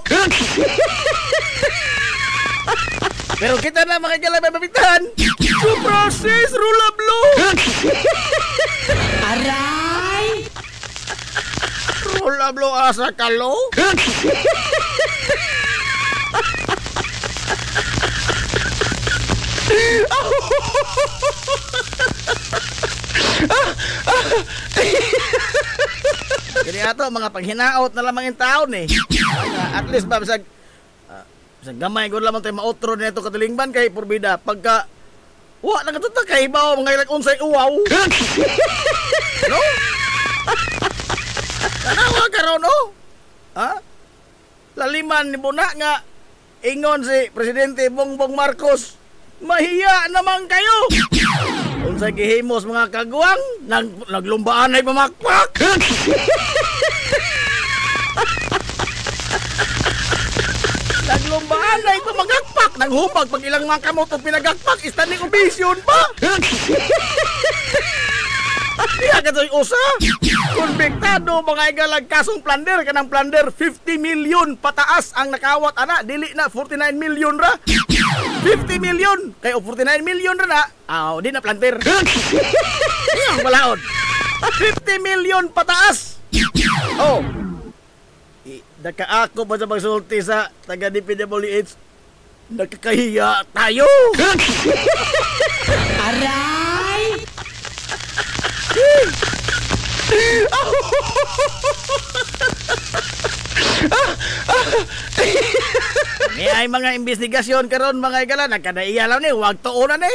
Pero kita na makikilala may mabitahan. To process rule of law. Aray! Rule of law asa kalo? Jadi ato mga paghinaot na lamang yung taon eh. At least ba bisag gamay ko lamang tayo mautro nito katilingban kay purbida pagka wa nagatuta kay bawo mga ilag unsay uwaw. No? Tanawa ka ron, no? Ha? Laliman ni Buna nga ingon si Presidente Bongbong Marcos, mahiya naman kayo. Unsay gihimos mga kagwang, naglumbaan ay pamakpak. Naglumbaan ay pamagakpak, naghubag pag ilang mga kamot o pinagakpak, standing ovation pa. Diya ka to'y usa. Konbiktado mga igalag kasong plunder. Kanang plunder 50 million pataas ang nakawat ana. Dili na 49 million ra. 50 million. Kaya 49 million ra na. Di na plunder. Iyang balaod. 50 million pataas. Oh. Daka ako pa sa pagsulti sa taga DPWH. Nakakahiya tayo. Aray! May ay mga investigasyon karon mga igala nagkadaiya lang ni wag tuo na ni.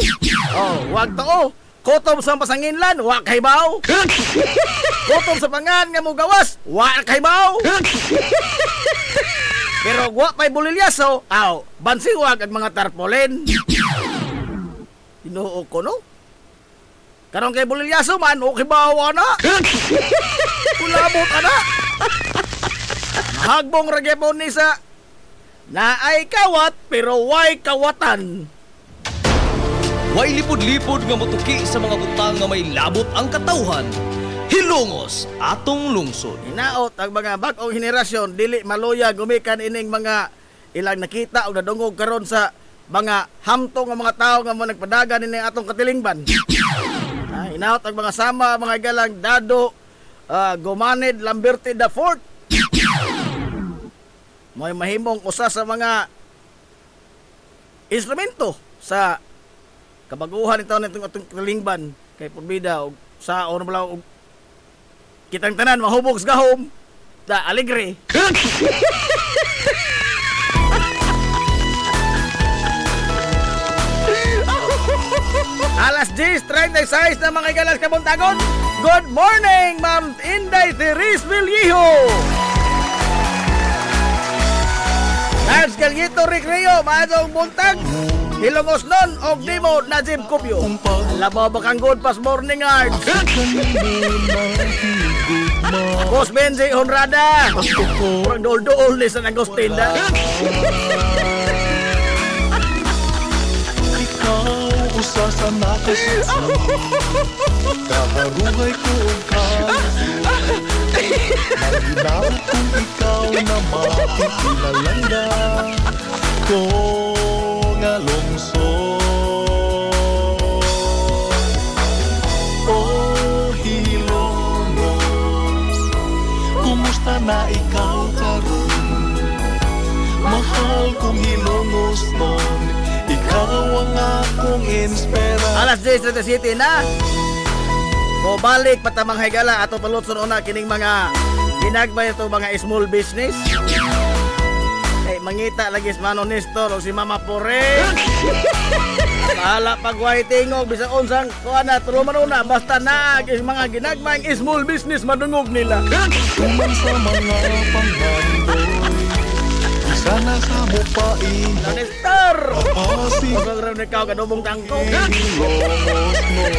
Oh, wag tuo. Kotom sa pasanginlan, wa kay baw. Kotom sa pangan nga mo gawas, wa kay baw. Pero wa pay bulilyaso, bansiwag ang mga tarpaulin. Tinuo ko no? Karong kay bulilyaso man, okay ba na? Kulabot ana. Hagbong ragyapon ni sa naay kawat pero way kawatan. Way lipod-lipod nga motuki sa mga butang nga may labot ang katawhan. Hilongos atong lungsod. Hinaot ang mga bag-ong henerasyon dili maluya gumikan ining mga ilang nakita o nadungog karon sa mga hamtong nga mga tao nga mo nagpadagan ining atong katilingban. Hinaot ang mga sama, mga galang Dado, Gumanid, Lamberti the Fourth. May mahimong usa sa mga instrumento sa kabaguhan ito nitong atong katilingban kay purbida og sa ono bala og kitang tanan mahubog sa gahom da alegre. Alas 10:36 na mga igalas kabuntagon. Good morning, Ma'am Inday Therese Villejo. Lars Galito Recreo, maadong buntag. Hilongos nun, og Dimo Najib Kupyo. Labaw bakang good past morning arts. Boss Benzi Honrada. Orang dol-dol ni San Agustinda. Usa sa nakasisa kaharuhay ko ang Naginaw kung ikaw na makikilala ko nga lungsod. Oh, hilong kumusta na ikaw karon? Mahal kong hilongos nun, ikaw ang akong inspira. Alas 10:37 na. O balik patamang higala ato palutson una kining mga ginagmay ito mga small business. Mangita lagi si Mano Nestor o si Mama Pore. Bahala pagway tingog bisag unsang kuana tuluman una basta naag is mga ginagmay small business madungog nila. Tuman sa mga panghandoy, sana sa mo pain. Nestor! Pasig Kusog rin ikaw kadubong tangkong. hilongos nun.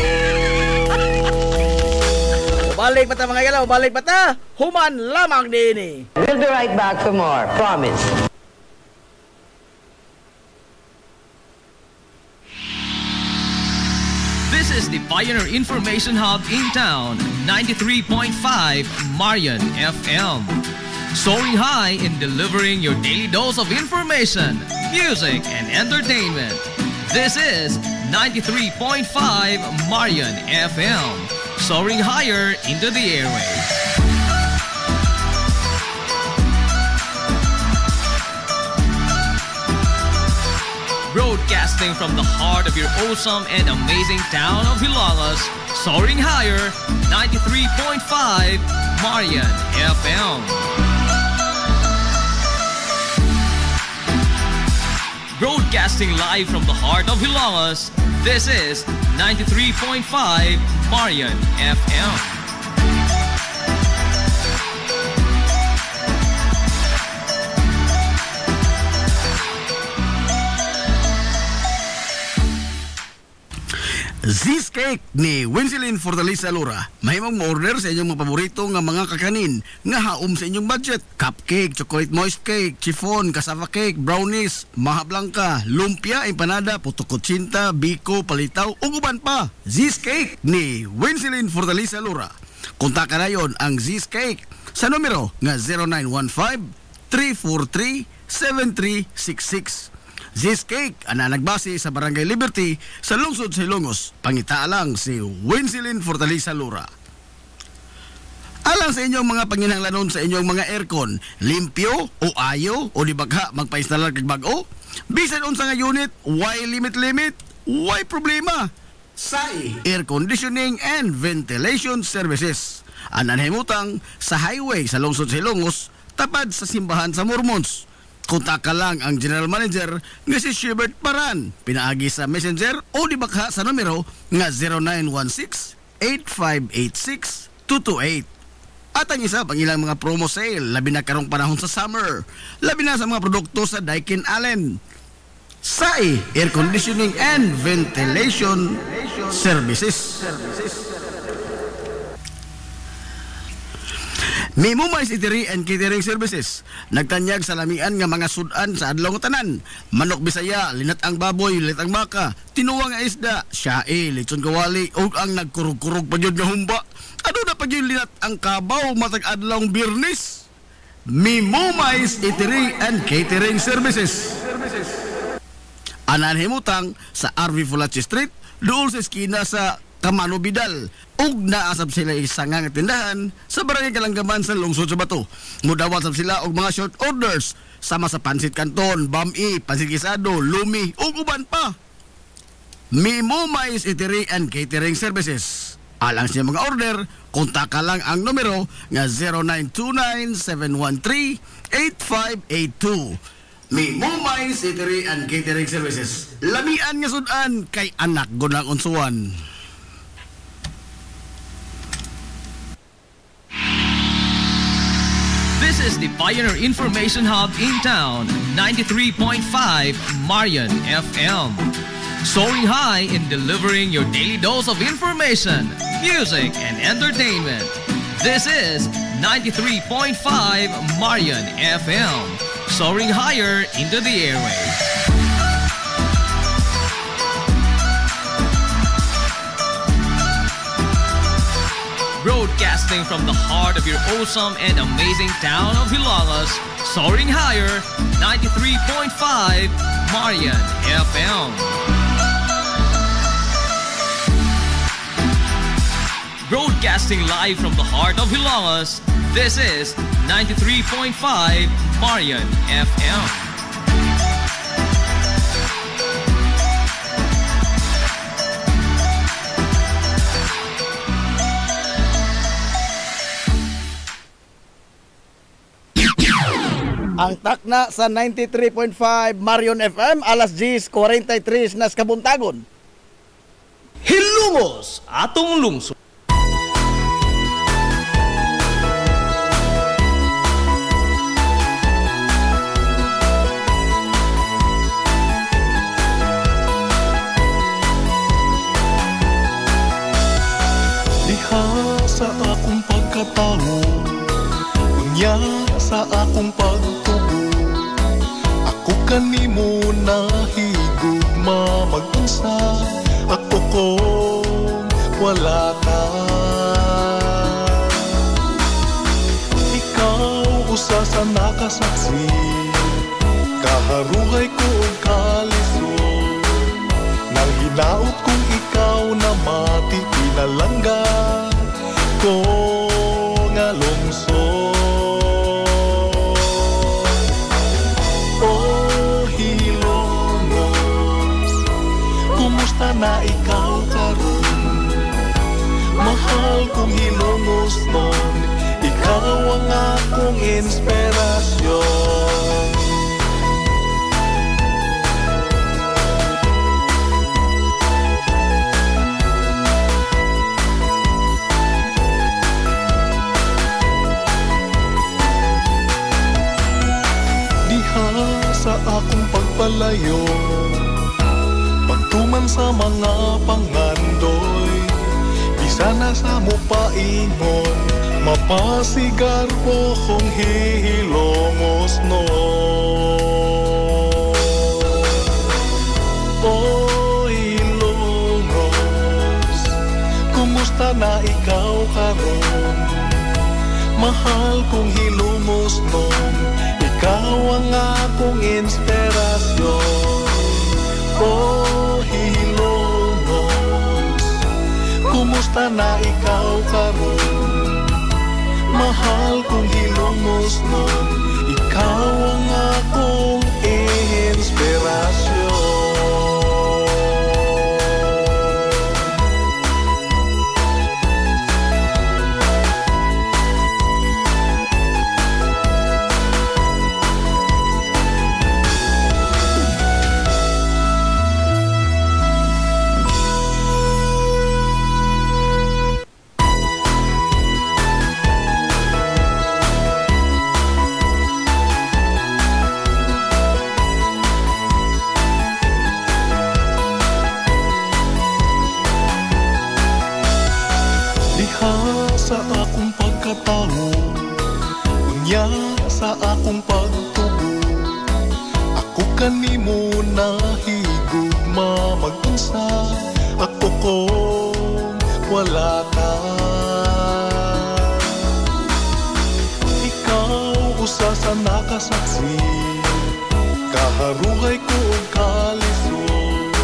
Balik pa ta mga galaw, balik pa ta. Human lamang din. We'll be right back for more. Promise. This is the Pioneer Information Hub in town, 93.5 Marian FM. Soaring high in delivering your daily dose of information, music, and entertainment. This is 93.5 Marian FM. Soaring higher into the airwaves. Broadcasting from the heart of your awesome and amazing town of Hilagas, soaring higher, 93.5 Marian FM. Broadcasting live from the heart of Hilagas, this is 93.5 Marian FM. Z's Cake ni Winsilin Fortaleza Lura. Mahimong ma-order sa inyong mga paborito nga mga kakanin nga haom sa inyong budget. Cupcake, chocolate moist cake, chiffon, cassava cake, brownies, maha blanca, lumpia, empanada, puto kutsinta, biko, palitaw, ug uban pa. Z's Cake ni Winsilin Fortaleza Lura. Kontakan na yon ang Z's Cake sa numero nga 0915-343-7366. Z's Cake, ana nagbase sa Barangay Liberty sa lungsod sa Ilongos. Pangita lang si Winsilin Fortaleza Lura. Alang sa inyong mga panginahanglanon sa inyong mga aircon, limpyo o ayo o di bagha magpa-installer kag bag-o, bisan unsa nga unit, why limit, why problema? SAI Air Conditioning and Ventilation Services. Anan himutang sa highway sa lungsod sa Ilongos, tapad sa simbahan sa Mormons. Kontak lang ang General Manager nga si Shebert Paran. Pinaagi sa Messenger o di bakha sa numero nga 0916-8586-228. At ang isa pang ilang mga promo sale, labi na karong panahon sa summer, labi na sa mga produkto sa Daikin Allen. SAI Air Conditioning and Ventilation Services. Mimumay Eatery and Catering Services. Nagtanyag sa lamian nga mga sudan sa adlaw nga tanan. Manok Bisaya, linat ang baboy, linat ang baka, tinuwa nga isda, siyae, lechon kawali, ug ang nagkurog-kurog pa jud nga humba. Ano na pa jud linat ang kabaw matag adlaw Biyernes? Mimumay Eatery and Catering Services. Anan himutang sa RV Fulachi Street, dool sa eskina sa Kamano Bidal. Ug naasab sila isang nga tindahan sa Barangay Kalanggaman sa lungsod sa Bato. Mudawat sab sila og mga short orders sama sa pansit canton, bami, pansit gisado, lumi ug uban pa. Mimumay Eatery and Catering Services. Alang sa mga order, kontak lang ang numero nga 0929-713-8582. Mimumay Eatery and Catering Services. Lamian nga sudan kay anak gunang unsuan. This is the Pioneer Information Hub in town, 93.5 Marian FM. Soaring high in delivering your daily dose of information, music, and entertainment. This is 93.5 Marian FM. Soaring higher into the airwaves. Broadcasting from the heart of your awesome and amazing town of Hilagas, soaring higher, 93.5 Marian FM. Broadcasting live from the heart of Hilagas, This is 93.5 Marian FM. Ang takna sa 93.5 Marion FM, alas 10:43 nas kabuntagon. Hilumos atong lungsod. Diha sa akong pagkatao, unya sa akong pagtubo, ako kanimo nahigugma mag-unsa, ako kong wala ka. Ikaw usa sa nakasaksi, kaharuhay ko og kalisod, nang hinaot kong ikaw na mati, pinalangga ko nga lungsod. Na ikaw karon, mahal kong hilongos nun, ikaw ang akong inspirasyon. Diha sa akong pagpalayo, pagtuman sa mga pangandoy, bisa na sa mupaingon, mapasigar po kong hihilongos no. O hilongos, kumusta na ikaw karon? Mahal kong hilongos nun, ikaw ang akong inspirasyon. Oh, hilongos, kumusta na ikaw karon? Mahal kong hilongos nun, ikaw ang akong inspirasyon. Sa akong pagkatao, unya sa akong pagtubo, ako kanimo nahigugma mag-unsa, ako kong wala ka. Ikaw usa sa nakasaksi, kaharuhay ko og kalisod,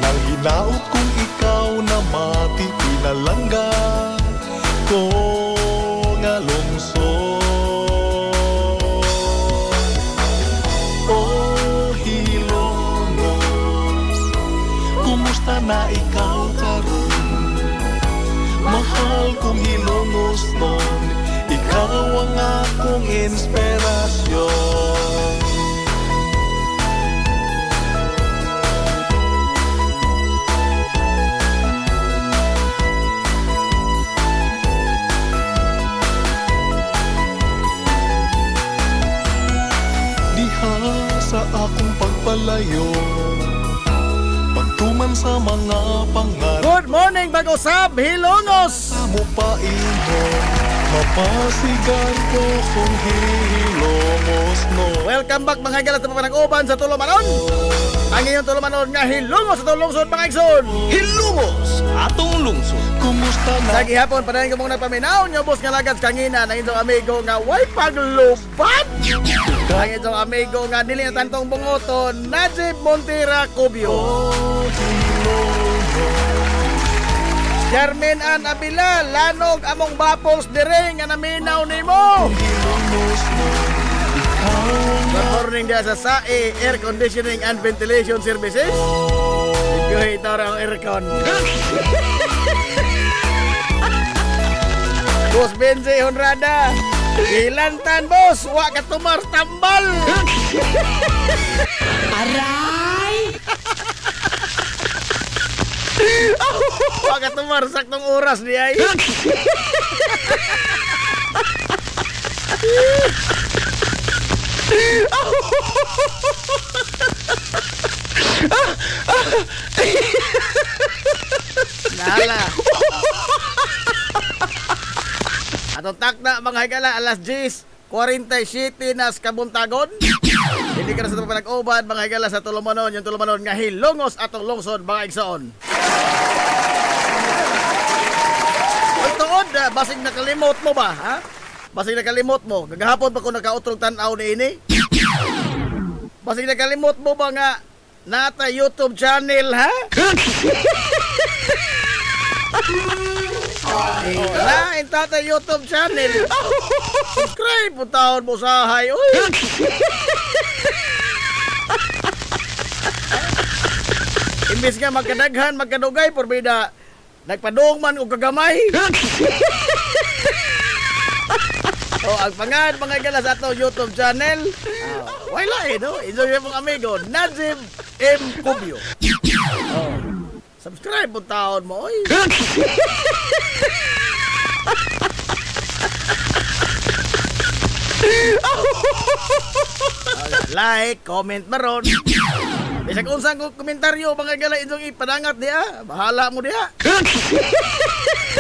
nang hinaot kong ikaw na mati, pinalangga ko nga lungsod. Oh, hilongos, kumusta na ikaw karon? Mahal kong hilongos nun, ikaw ang akong inspirasyon. Sa akong pagpalayo, pagtuman sa mga pangarap. Good morning, Bagosab, Hilongos! Sa mupaingon, mapasigar ko kung hilongos no. Welcome back mga galat na panag-uban sa Tulumanon. Ang inyong Tulumanon nga hilongos sa tulungsod mga igsoon. Hilumos atong lungsod. Kumusta na? Sa gihapon, padayon ko mong nagpaminaw nyo, boss nga lagad kangina ng inyong amigo nga way paglubat. Ang inyong amigo nga dili na tantong bungoton, Najib Montera Cubio. Oh, hilongos, Carmen Ann Abila, lanog among bapols dire nga naminaw nimo. Good morning dia sa SAE Air Conditioning and Ventilation Services. Ikaw ito ang aircon. Boss Benze Honrada, ilantan boss, wa ka tumar tambal. Aray! Wa ka tumar saktong oras di ay. Nala. Atong takna mga higala alas 10:47 nas kabuntagon. Hindi ka na sa panag-ubad mga higala sa Tulumanon, yung Tulumanon nga hilongos atong lungsod mga igsoon. Tuod, basig nakalimot mo ba, ha? Basig nakalimot mo. Gagahapon pa ko nakautrog tanaw ni ini. Basig nakalimot mo ba nga nata YouTube channel, ha? Na intata YouTube channel. Subscribe po taon mo sahay. Uy. Imbis nga magkadaghan, magkadugay, porbida nagpadung man o kagamay. Ang pangan mga gala sa ato YouTube channel. Wala no? Enjoy yung mga amigo. Najib M. Cubio. Subscribe po taon mo. Oy. Like, comment maron. Isa kung saan kong komentaryo mga gala inyong ipadangat diya. Bahala mo diya.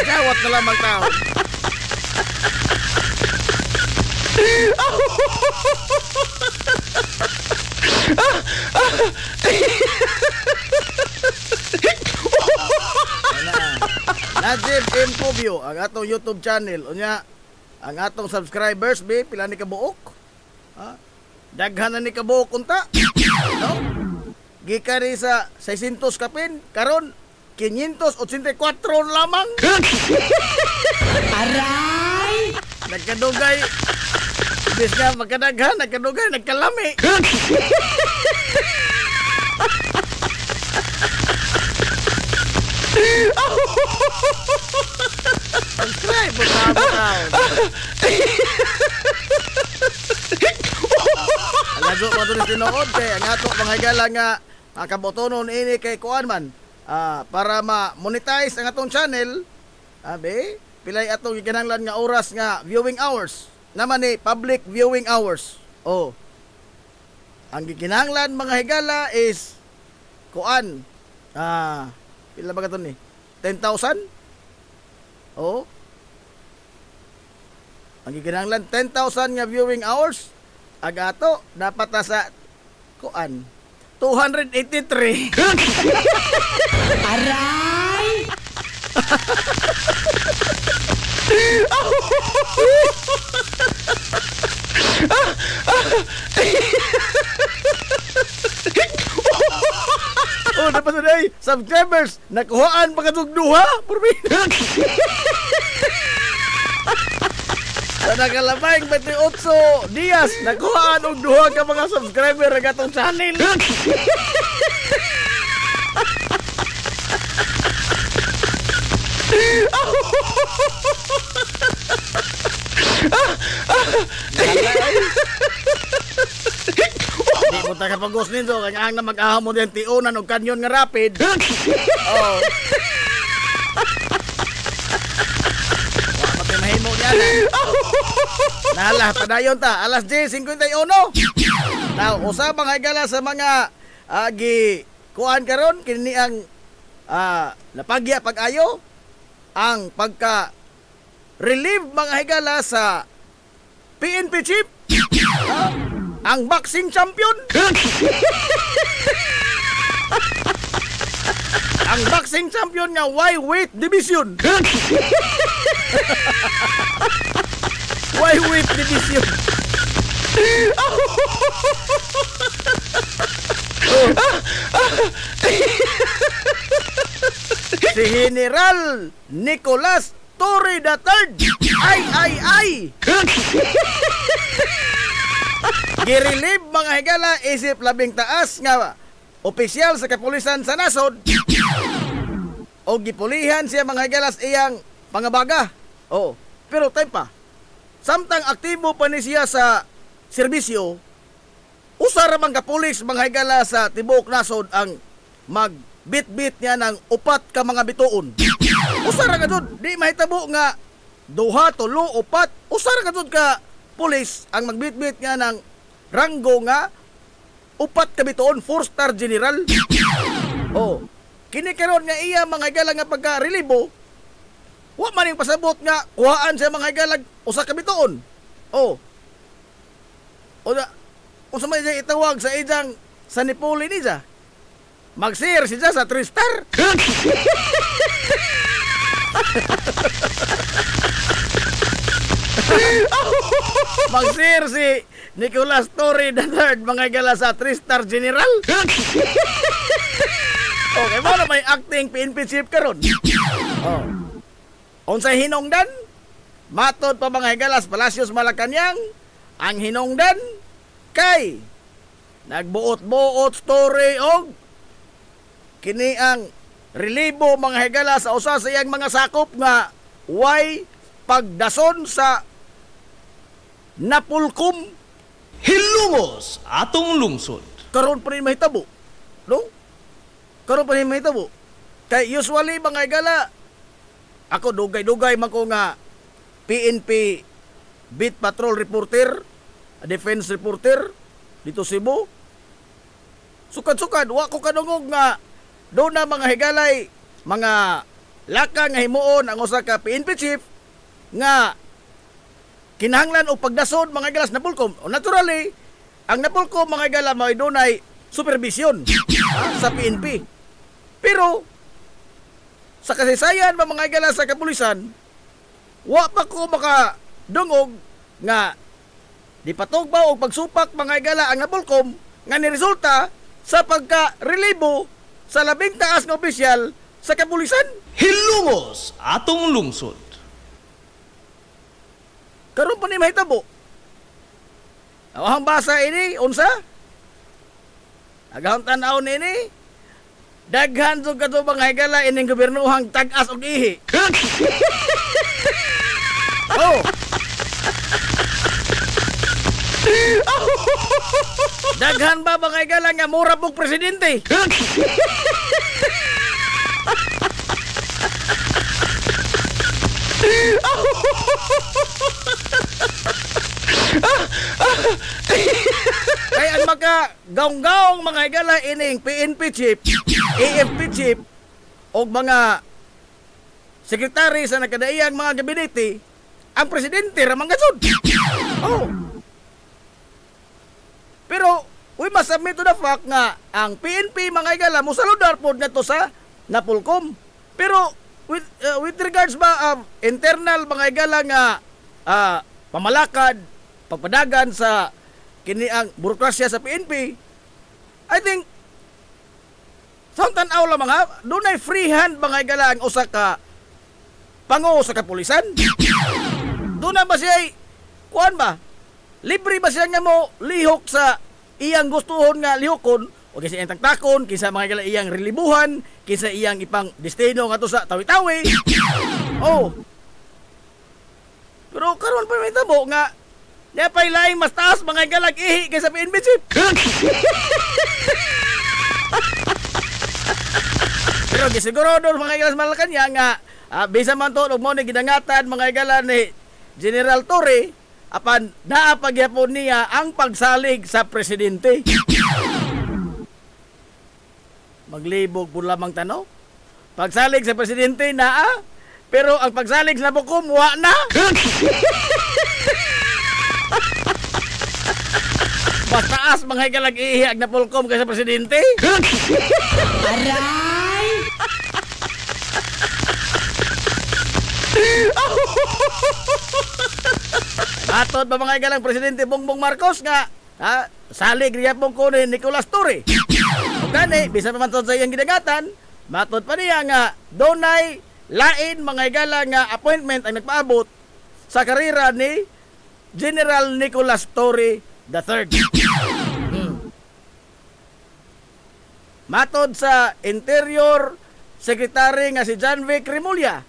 Gawat na lang magtao. Najib M. Cubio, ang atong YouTube channel. Unya, ang atong subscribers, be, pila ni kabuok. Ha? Daghan na ni kabuok unta. No? Gikari sa 600 kapin, karon 584 lamang. Aray! Nagkadugay. Ibig nga magkadaghan, nagkadugay, nagkalami. Subscribe po taon. Alago mo ito tinood kay ang ato mga higala nga kabotonon ini kay kuan man para ma-monetize ang atong channel. Abe, pilay atong gikinahanglan nga oras nga viewing hours. Naman ni public viewing hours. Oh. Ang gikinahanglan mga higala is kuan pila ba katon ni? 10,000? Oh. Ang gikinahanglan 10,000 nga viewing hours. Agato dapat na sa kuan 283. Aray! Oh, dapat na day subscribers nakuhaan pa katong duha purbina. Sa nakalabay 28 Dias nakuhaan og duha ka mga subscriber ang atong channel. Di mo ta kapagos nito kaya ang na mag-aham mo din tiunan og kanyon nga rapid. Oh. Wa pa mahimo diyan. Nahala padayon ta alas 10:51. Now usabang higala sa mga gi kuan karon kini ang napagya pag-ayo ang pagka relieve mga higala sa PNP chief. Ang boxing champion. Ang boxing champion nga Y-weight division. Y-weight division. si General Nicolas Torre III. Ay! Girilib mga higala isip labing taas nga opisyal sa kapulisan sa nasod. O gipulihan siya mga higalas iyang pangabaga. Oh, pero tay pa. Samtang aktibo pa ni siya sa serbisyo, usa ra man ka pulis mga higala sa tibuok nasod ang magbit-bit niya ng upat ka mga bituon. Usa ra kadud, di mahitabo nga duha, tulo, upat. Usa ra kadud ka pulis ang magbit-bit niya ng ranggo nga upat ka bituon, 4-star general. Oh, kini karon nga iya mga higala nga pagka-relibo, wa man yung pasabot nga kuhaan siya mga higala usa ka bituon. Oh. O sa may itawag sa ijang sa Nipoli ni siya. Magsir siya sa 3-star. Magsir si Nicolas Torre III mga higala sa 3-star general. Okay, mo na may acting PNP chief karon. Oh. Unsay hinungdan? Matod pa mga higalas Palacios Malacañang, ang hinungdan kay nagbuot-buot story og kini ang relibo mga higala sa usa sa iyang mga sakop nga way pagdason sa Napulcom Hilumos atong lungsod. karon pa rin mahitabo. No? Karon pa rin mahitabo. Kay usually mga higala ako dugay-dugay man ko nga PNP Beat Patrol Reporter, Defense Reporter dito Cebu. Sukad-sukad wa ko kadungog nga do na mga higalay mga laka nga himuon ang usa ka PNP chief nga kinahanglan og pagdasod mga higalas na Napulcom. Naturally, ang Napulcom mga higala may dunay supervision sa PNP. Pero sa kasaysayan mga higala sa kapulisan, wa pa ko makadungog nga di patugbaw og pagsupak mga higala ang Napulcom nga niresulta sa pagka-relibo sa labing taas nga opisyal sa kapulisan. Hilumos atong lungsod. Karon pa ni mahitabo. Awang basa ini unsa? Agahon tan-aw nini. Daghan jud kadto mga higala ining gobyernohang tag-as og ihi. Oh. Daghan ba mga higala nga mura pog presidente? Kaya ang maka gaong-gaong mga higala ining PNP chief, AFP chief o mga sekretary sa nakadaiyang mga gabinete, ang presidente ramang gasod. Oh. Pero we must admit to the fact nga ang PNP mga higala musaludar pod ngadto sa Napulcom. Pero with regards ba internal mga higala nga pamalakad, pagpadagan sa kini ang burokrasya sa PNP, I think samtan-aw lamang ha, dunay free hand mga higala ang usa ka pangu sa kapulisan. Doon na ba siya kuan ba? Libre ba siya nga mo lihok sa iyang gustuhon nga lihokon o kinsa iyang taktakon, kinsa mga higala iyang relibuhan, kinsa iyang ipang destino nga to sa tawi-tawi. Oh. Pero karon pa may tabo nga napay laing mas taas mga higala ihi kaysa PNP chief. Pero gisiguro doon mga higala sa Malacañang nga bisa man to og mo ni gidangatan mga higala ni General Torre apan naapagyapon niya ang pagsalig sa presidente. Maglibog po lamang tanaw. Pagsalig sa presidente naa, pero ang pagsalig sa Napulcom wa na. Mas taas mga higala ihi ang Napulcom kaysa presidente. Aray! Atod ba mga higala presidente Bongbong Marcos nga salig riya pong kunin Nicolas Torre. O gani, bisa pa man sa iyang gidagatan, Matod pa niya nga donay lain mga higala nga appointment ang nagpaabot sa karera ni General Nicolas Torre III. Matod sa Interior Secretary nga si John Vic Remulla,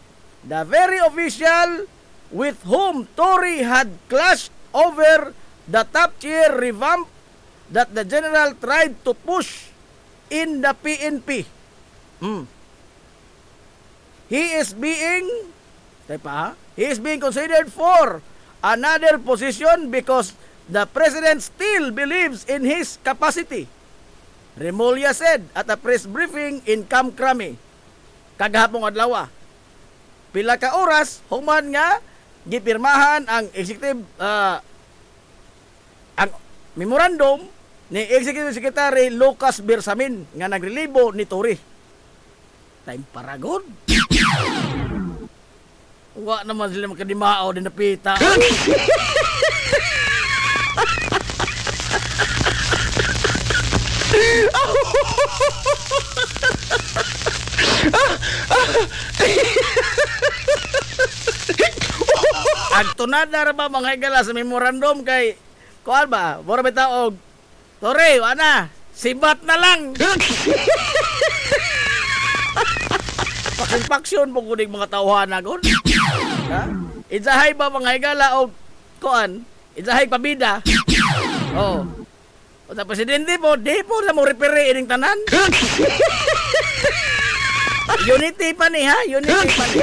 the very official with whom Torre had clashed over the top-tier revamp that the general tried to push in the PNP. He is being considered for another position because the president still believes in his capacity. Remulla said at a press briefing in Camp Crame kagahapong adlaw. Pila ka oras human nga gipirmahan ang executive ang memorandum ni Executive Secretary Lucas Bersamin nga nagrelibo ni Torre. Time paragon. Wa naman sila makadimao din napita. Agtunada ra ba mga higala sa memorandum kay kuan ba? Bora bitaog. Torre, ana, sibat na lang. Paksyon po kunig mga tauhan agon. Ha? Idzahay ba mga higala og kuan? Idzahay pabida. Oh. O sa presidente po, di po sa mo repere ining tanan. Unity pa ni ha? Unity pa ni.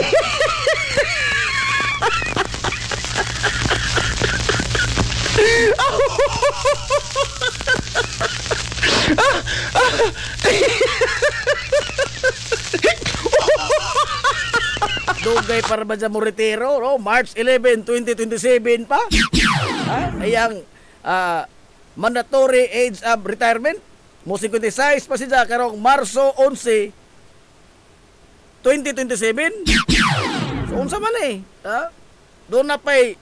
Dugay para ba sa mo retiro, no? March 11, 2027 pa. Ha? Ayang mandatory age of retirement mo 56 pa siya karong Marso 11 2027. So unsa man eh, ha? Doon na pay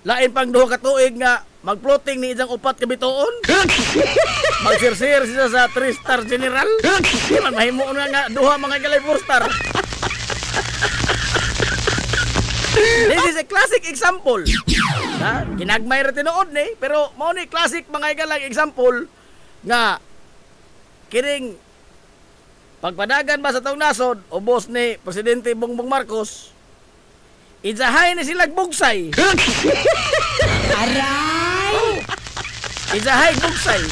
lain pang duha ka tuig nga mag-floating ni ijang upat ka bituon. Magsirsir siya sa 3-star general. Di man mahimo nga duha mga galay 4-star. This is a classic example. Ha? Ginagmay ra tinuod ni, pero mao ni classic mga igalang example nga kining pagpadagan ba sa taong nasod ubos ni Presidente Bongbong Marcos, ijahay ni sila bugsay. Aray! Ijahay bugsay.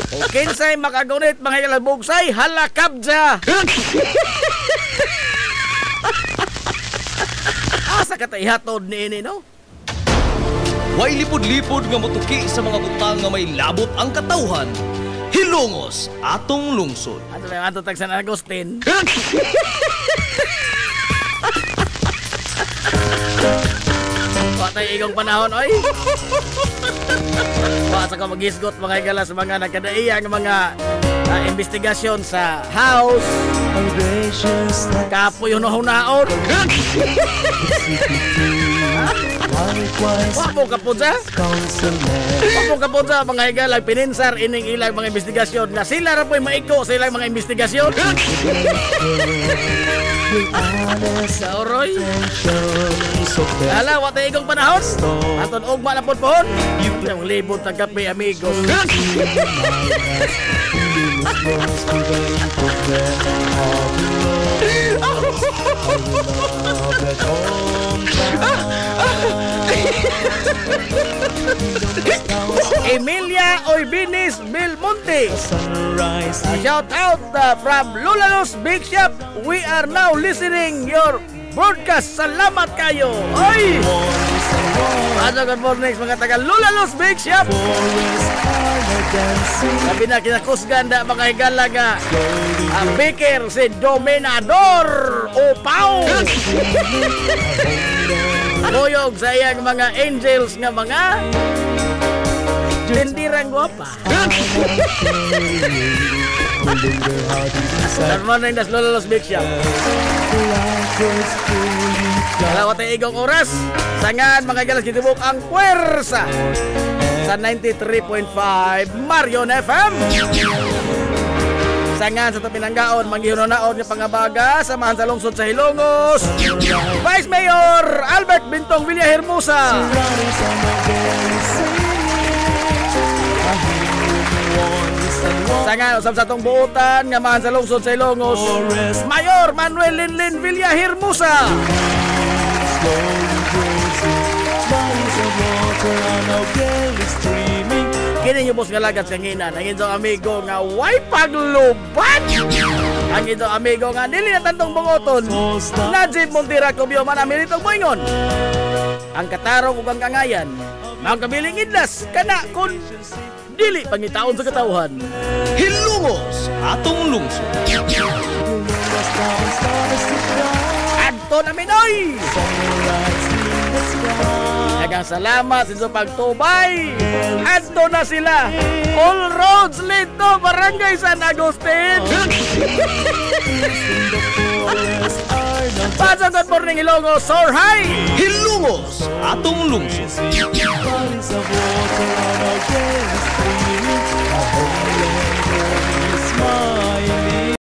O kinsay makagunit mga igalang bugsay, halakabja. Asa ka tayo hatod ni ini, no? Way lipod-lipod nga motuki sa mga butang nga may labot ang katawhan. Hilongos atong lungsod. Ato lang ato tag San Agustin. Patay igong panahon, oy. Basta ka mag-isgot mga higala sa mga nagkadaiyang mga investigasyon sa house. Kapoy hunahunaon. Wapo kapudsa? Wapo kapudsa mga higala pininsar ining ilang mga investigasyon na sila ra po'y maiko sa ilang mga investigasyon. Sa oroy. Ala, watay igong panahon. Aton ugma na pohon. Yung libot ng kape, amigos. Emilia Oybinis Belmonte. Shout out from Lulalos Big Shop. We are now listening your broadcast. Salamat kayo. Oy! Good morning mga taga Lulalos Big Shop. Sabi na kinakusganda mga higala nga ang baker si Dominador Opao. Boyog sa iyang mga angels nga mga tindirang guwapa. Good morning, das Lulalos Big Shop. Kalawat ay igong oras. Sangan mga galas kitibok ang puwersa sa 93.5 Marion FM. Sangan sa Tapinanggaon, manghihunaon nga pangabaga, samahan sa lungsod sa Hilongos, Vice Mayor Albert Bintong Villahermosa. Sangan usab sa tong buotan nga mahan sa lungsod sa Hilongos, Mayor Manuel Linlin Villahermosa. Kini yung boss nga lagat sa nginan ang inyong amigo nga way paglubat. Ang inyong amigo nga dili na tantong bungoton, Najib Montira Cubio man amiritong moingon. Ang katarong ug ang kangayan, mga kabiling idlas kana kun dili pangitaon sa katawhan. Hilongos, atong lungsod. Adto na minoy. Daghang salamat sa inyong pagtubay. Adto na sila. All roads lead to Barangay San Agustin. Pasang good morning Hilongos, soar high. Hilongos, atong lungsod.